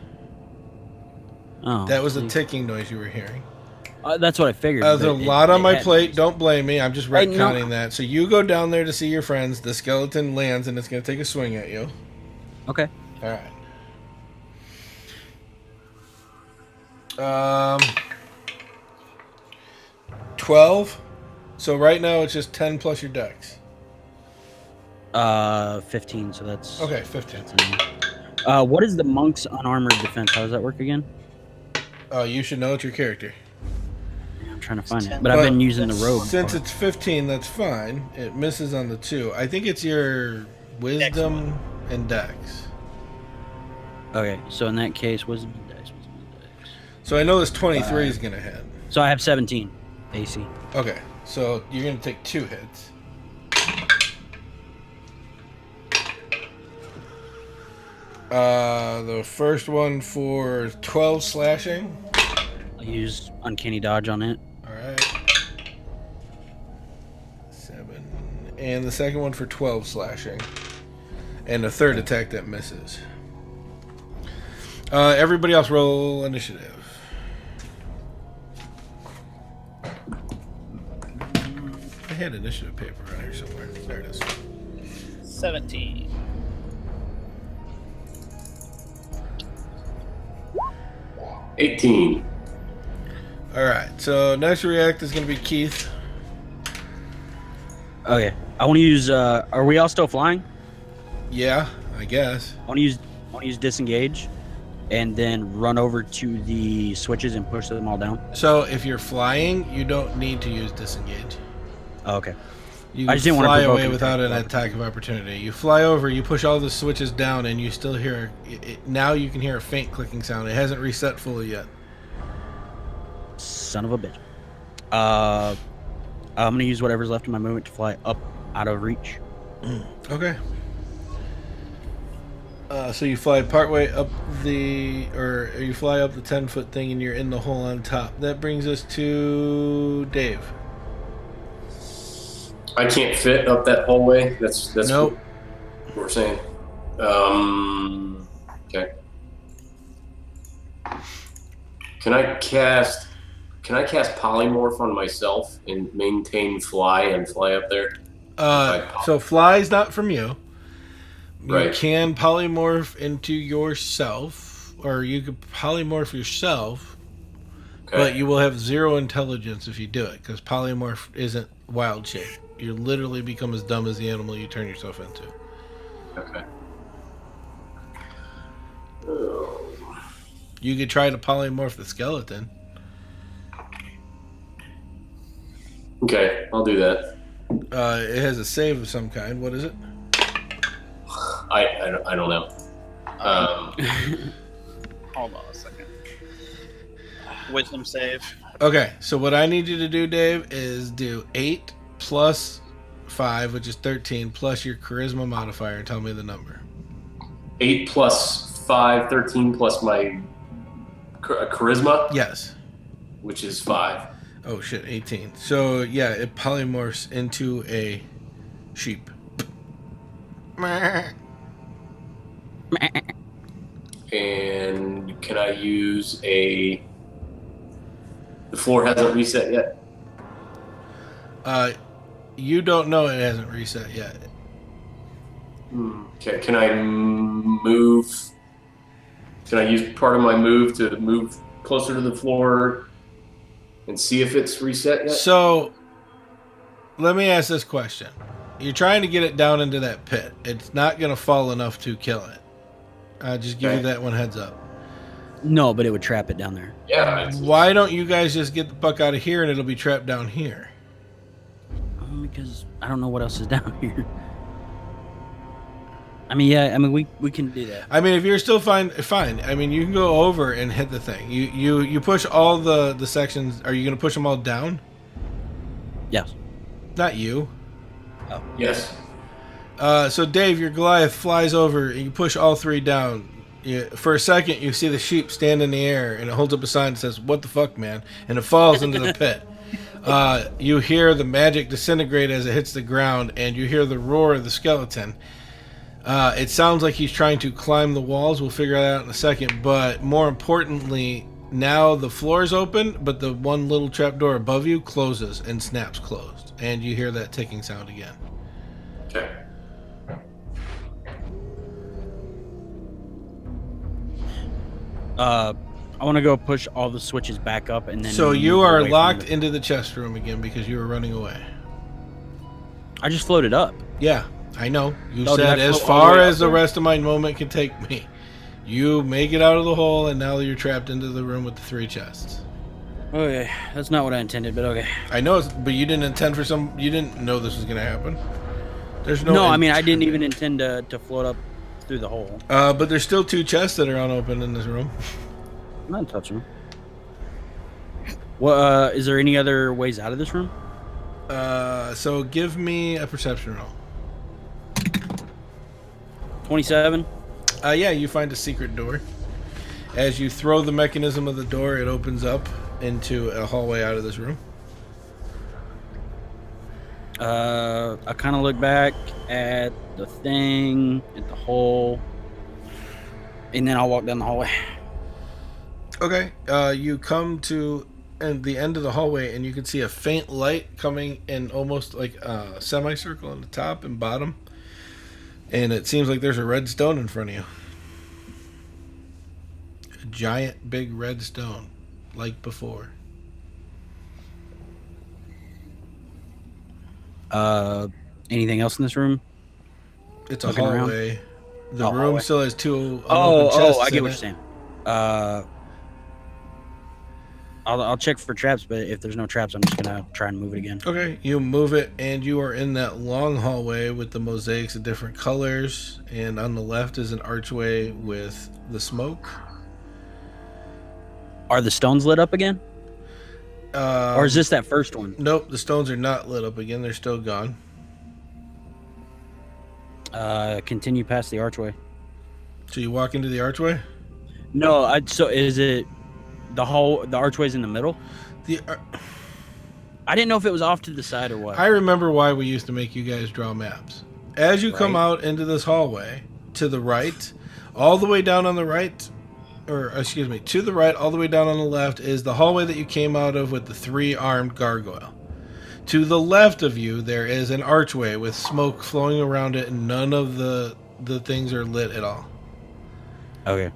Oh, That was a ticking noise you were hearing. that's what I figured. There's a but lot on my had- plate. Don't blame me. I'm just Hey, no. retconning that. So you go down there to see your friends. The skeleton lands and it's going to take a swing at you. Okay. All right. 12. So right now it's just 10 plus your dex. 15. So that's Okay, 15. What is the monk's unarmored defense? How does that work again? You should know it's your character. I'm trying to find it, 10. but I've been using the robe. Since part. it's 15, that's fine. It misses on the 2. I think it's your wisdom and dex. Okay, so in that case, wisdom and dex. So I know this 23 is going to hit. So I have 17 AC. Okay, so you're going to take 2 hits. The first one for 12 slashing. I'll use uncanny dodge on it. Alright. 7. And the second one for 12 slashing. And the third attack that misses. Everybody else roll initiative. I had initiative paper around here somewhere. There it is. 17. $18. Alright, so next to react is going to be Keith. Okay, I want to use. Are we all still flying? Yeah, I guess. I want to use disengage, and then run over to the switches and push them all down. So if you're flying, you don't need to use disengage. Oh, okay. You I just didn't want to fly provoke away him. without an attack of opportunity. You fly over, you push all the switches down, and you still hear... now you can hear a faint clicking sound. It hasn't reset fully yet. Son of a bitch. I'm gonna use whatever's left of my movement to fly up out of reach. Okay. So you fly partway up or you fly up the 10-foot thing and you're in the hole on top. That brings us to Dave. I can't fit up that hallway. That's Nope. what we're saying. Okay. Can I cast polymorph on myself and maintain fly and fly up there? So fly's not from you. You Right. can polymorph into yourself, or you could polymorph yourself, Okay. but you will have 0 intelligence if you do it, because polymorph isn't wild shape. You literally become as dumb as the animal you turn yourself into. Okay. You could try to polymorph the skeleton. Okay, I'll do that. It has a save of some kind. What is it? I don't know. Hold on a second. Wisdom save. Okay, so what I need you to do, Dave, is do 8 plus 5, which is 13, plus your charisma modifier, and tell me the number. 8 plus 5, 13 plus my charisma, Yes. which is 5. Oh shit, 18. So yeah, it polymorphs into a sheep. And can I use a... The floor hasn't reset yet? You don't know it hasn't reset yet. Okay, can I move... Can I use part of my move to move closer to the floor and see if it's reset yet? So, let me ask this question. You're trying to get it down into that pit. It's not going to fall enough to kill it. I'll just give you that one heads up. No, but it would trap it down there. Yeah. Why don't you guys just get the fuck out of here and it'll be trapped down here? Because I don't know what else is down here. I mean, yeah, we can do that. I mean, if you're still fine. I mean, you can go over and hit the thing. You push all the sections. Are you going to push them all down? Yes. Not you. Oh. Yes. So Dave, your Goliath flies over and you push all 3 down. For a second, you see the sheep stand in the air and it holds up a sign that says, "What the fuck, man?" And it falls into the pit. You hear the magic disintegrate as it hits the ground, and you hear the roar of the skeleton. It sounds like he's trying to climb the walls. We'll figure that out in a second. But more importantly, now the floor is open, but the one little trapdoor above you closes and snaps closed. And you hear that ticking sound again. Okay. I want to go push all the switches back up and then. So you move are away from locked the- into the chest room again because you were running away. I just floated up. Yeah, I know. You Oh, did said I as float all the far way as up the there? rest of my moment can take me. You make it out of the hole, and now you're trapped into the room with the 3 chests. Okay, that's not what I intended, but okay. I know, but you didn't intend for some. You didn't know this was going to happen. There's No, I mean I intent. didn't even intend to float up through the hole. But there's still 2 chests that are unopened in this room. I'm not touching them. Well, is there any other ways out of this room? So give me a perception roll. 27. Yeah, you find a secret door. As you throw the mechanism of the door, it opens up into a hallway out of this room. I kind of look back at the thing, at the hole, and then I'll walk down the hallway. Okay, you come to the end of the hallway, and you can see a faint light coming in almost like a semicircle on the top and bottom. And it seems like there's a red stone in front of you. A giant, big red stone, like before. Anything else in this room? It's a Looking around? hallway. The Oh, room hallway. still has 2 unopened Oh, chests I get in what it. you're saying. I'll check for traps, but if there's no traps, I'm just gonna try and move it again. Okay, you move it, and you are in that long hallway with the mosaics of different colors. And on the left is an archway with the smoke. Are the stones lit up again, or is this that first one? Nope, the stones are not lit up again. They're still gone. Continue past the archway. So you walk into the archway? No, so is it the archway's in the middle? I didn't know if it was off to the side or what. I remember why we used to make you guys draw maps. As you come Right. out into this hallway, to the right, all the way down on the right, or excuse me, to the right, all the way down on the left is the hallway that you came out of with the 3-armed gargoyle. To the left of you, there is an archway with smoke flowing around it, and none of the things are lit at all. Okay.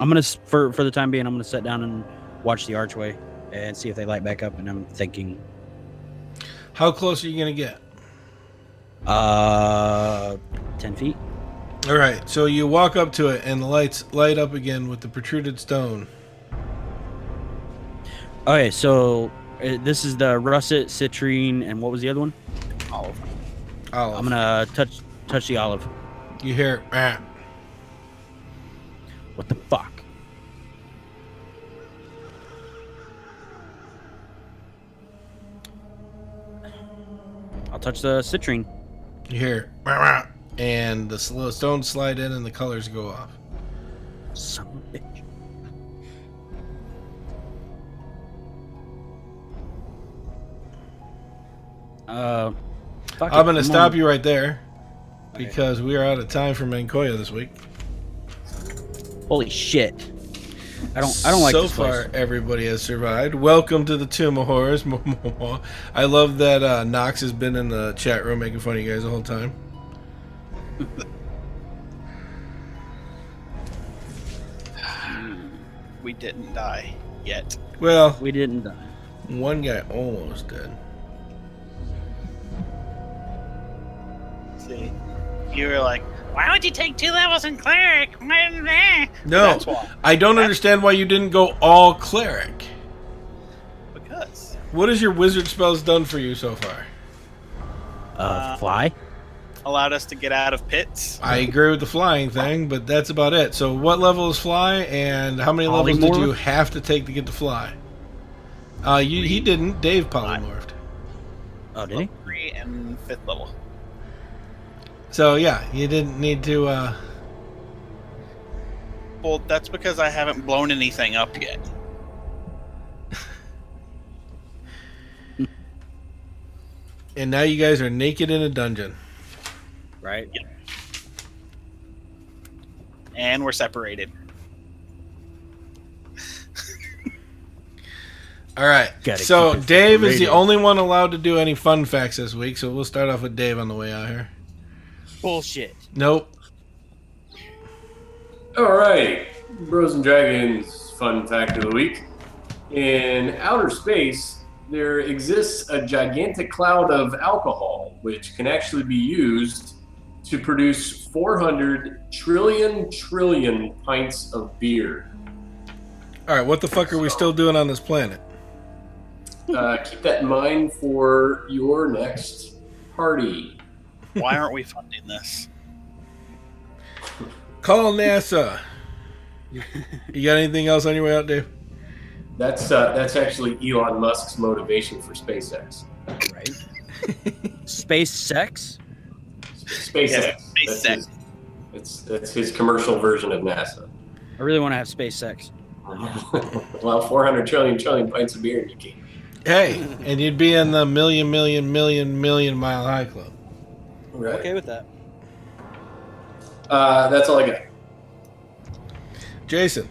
I'm gonna for the time being, I'm gonna sit down and watch the archway and see if they light back up. And I'm thinking, How close are you gonna get? 10 feet. All right, so you walk up to it, and the lights light up again with the protruded stone. Okay, so this is the russet, citrine, and what was the other one? Olive. Olive. I'm gonna touch the olive. You hear, ah. What the fuck? I'll touch the citrine. You hear, rah, rah, and the stones slide in, and the colors go off. Son of a bitch. Fuck I'm it, going to come stop on. you right there Okay. because we are out of time for Meincoia this week. Holy shit! I don't like so this far, place. everybody has survived. Welcome to the Tomb of Horrors. I love that Knox has been in the chat room making fun of you guys the whole time. We didn't die yet. Well, We didn't die. one guy almost did. See, you were like, "Why would you take 2 levels in cleric?" No, That's why. I don't understand why you didn't go all cleric. Because What has your wizard spells done for you so far? Fly. allowed us to get out of pits. I agree with the flying thing, but that's about it. So what level is fly, and how many levels did Polymorph? you have to take to get to fly? He didn't. Dave polymorphed. Oh, did he? 3 and 5th level. So yeah, you didn't need to. Well, that's because I haven't blown anything up yet. And now you guys are naked in a dungeon. Right. And we're separated. All right. Gotta So keep it Dave is the separated. only one allowed to do any fun facts this week. So we'll start off with Dave on the way out here. Bullshit. Nope. All right, Bros and Dragons fun fact of the week. In outer space, there exists a gigantic cloud of alcohol, which can actually be used to produce 400 trillion pints of beer. All right. What the fuck are we still doing on this planet? Keep that in mind for your next party. Why aren't we funding this? Call NASA. You got anything else on your way out, Dave? That's actually Elon Musk's motivation for SpaceX. Right. Space sex. SpaceX. Yes, SpaceX. That's his commercial version of NASA. I really want to have space sex. Well, 400 trillion pints of beer in your can. Hey, and you'd be in the million mile high club. Right. Okay with that. That's all I got. Jason.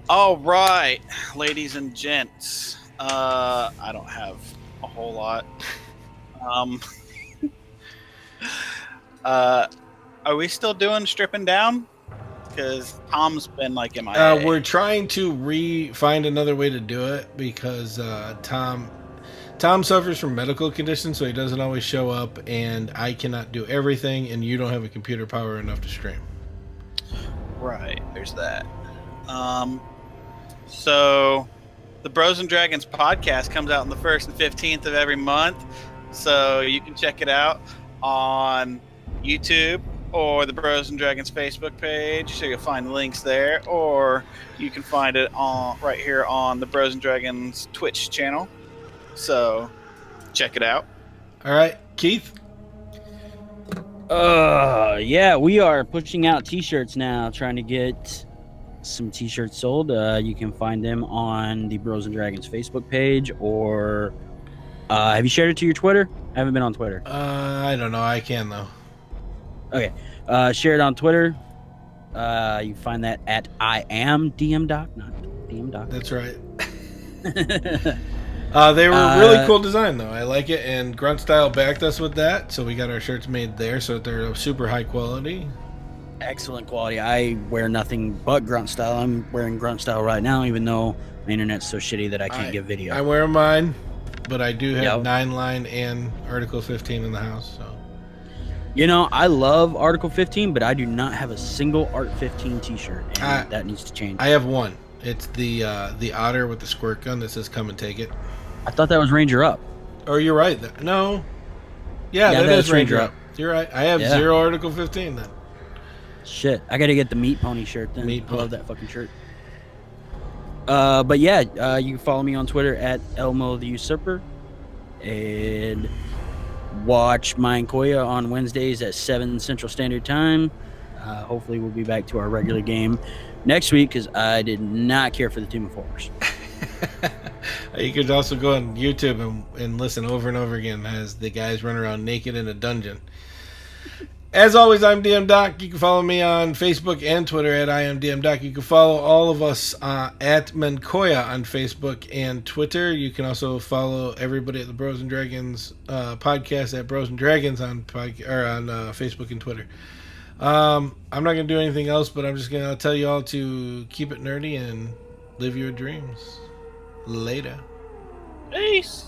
All right, ladies and gents. I don't have a whole lot. Are we still doing stripping down? Because Tom's been like MIA. We're trying to find another way to do it because Tom suffers from medical conditions, so he doesn't always show up, and I cannot do everything, and you don't have a computer power enough to stream. Right, there's that. So the Bros and Dragons podcast comes out on the 1st and 15th of every month. So you can check it out on YouTube or the Bros and Dragons Facebook page. So you'll find links there, or you can find it on right here on the Bros and Dragons Twitch channel. So check it out. All right, Keith. Yeah, we are pushing out t-shirts now, trying to get some t-shirts sold. You can find them on the Bros and Dragons Facebook page, or have you shared it to your Twitter? I haven't been on Twitter. I don't know. I can though. Okay. Share it on Twitter. You find that at I am DM Doc, not DM Doc. That's right. They were really cool design though. I like it, and Grunt Style backed us with that, so we got our shirts made there, so they're super high quality. Excellent quality. I wear nothing but grunt style. I'm wearing grunt style right now, even though the internet's so shitty that I can't get video. I wear mine, but I do have Yep. 9-line and Article 15 in the house. So You know, I love Article 15, but I do not have a single Art 15 T-shirt, and that needs to change. I have one. It's the otter with the squirt gun that says "Come and take it." I thought that was Ranger Up. Oh, you're right. No. Yeah, that is Ranger Up. You're right. I have 0 Article 15 then. Shit, I gotta get the Meat Pony shirt then. Meat I love Pony. that fucking shirt. But yeah, you can follow me on Twitter at Elmo the Usurper, and watch Meincoia on Wednesdays at 7 Central Standard Time. Hopefully, we'll be back to our regular game next week because I did not care for the Team of Fours. You could also go on YouTube and listen over and over again as the guys run around naked in a dungeon. As always, I'm DM Doc. You can follow me on Facebook and Twitter at I am DM Doc. You can follow all of us at Meincoia on Facebook and Twitter. You can also follow everybody at the Bros and Dragons podcast at Bros and Dragons on Facebook and Twitter. I'm not going to do anything else, but I'm just going to tell you all to keep it nerdy and live your dreams. Later. Peace.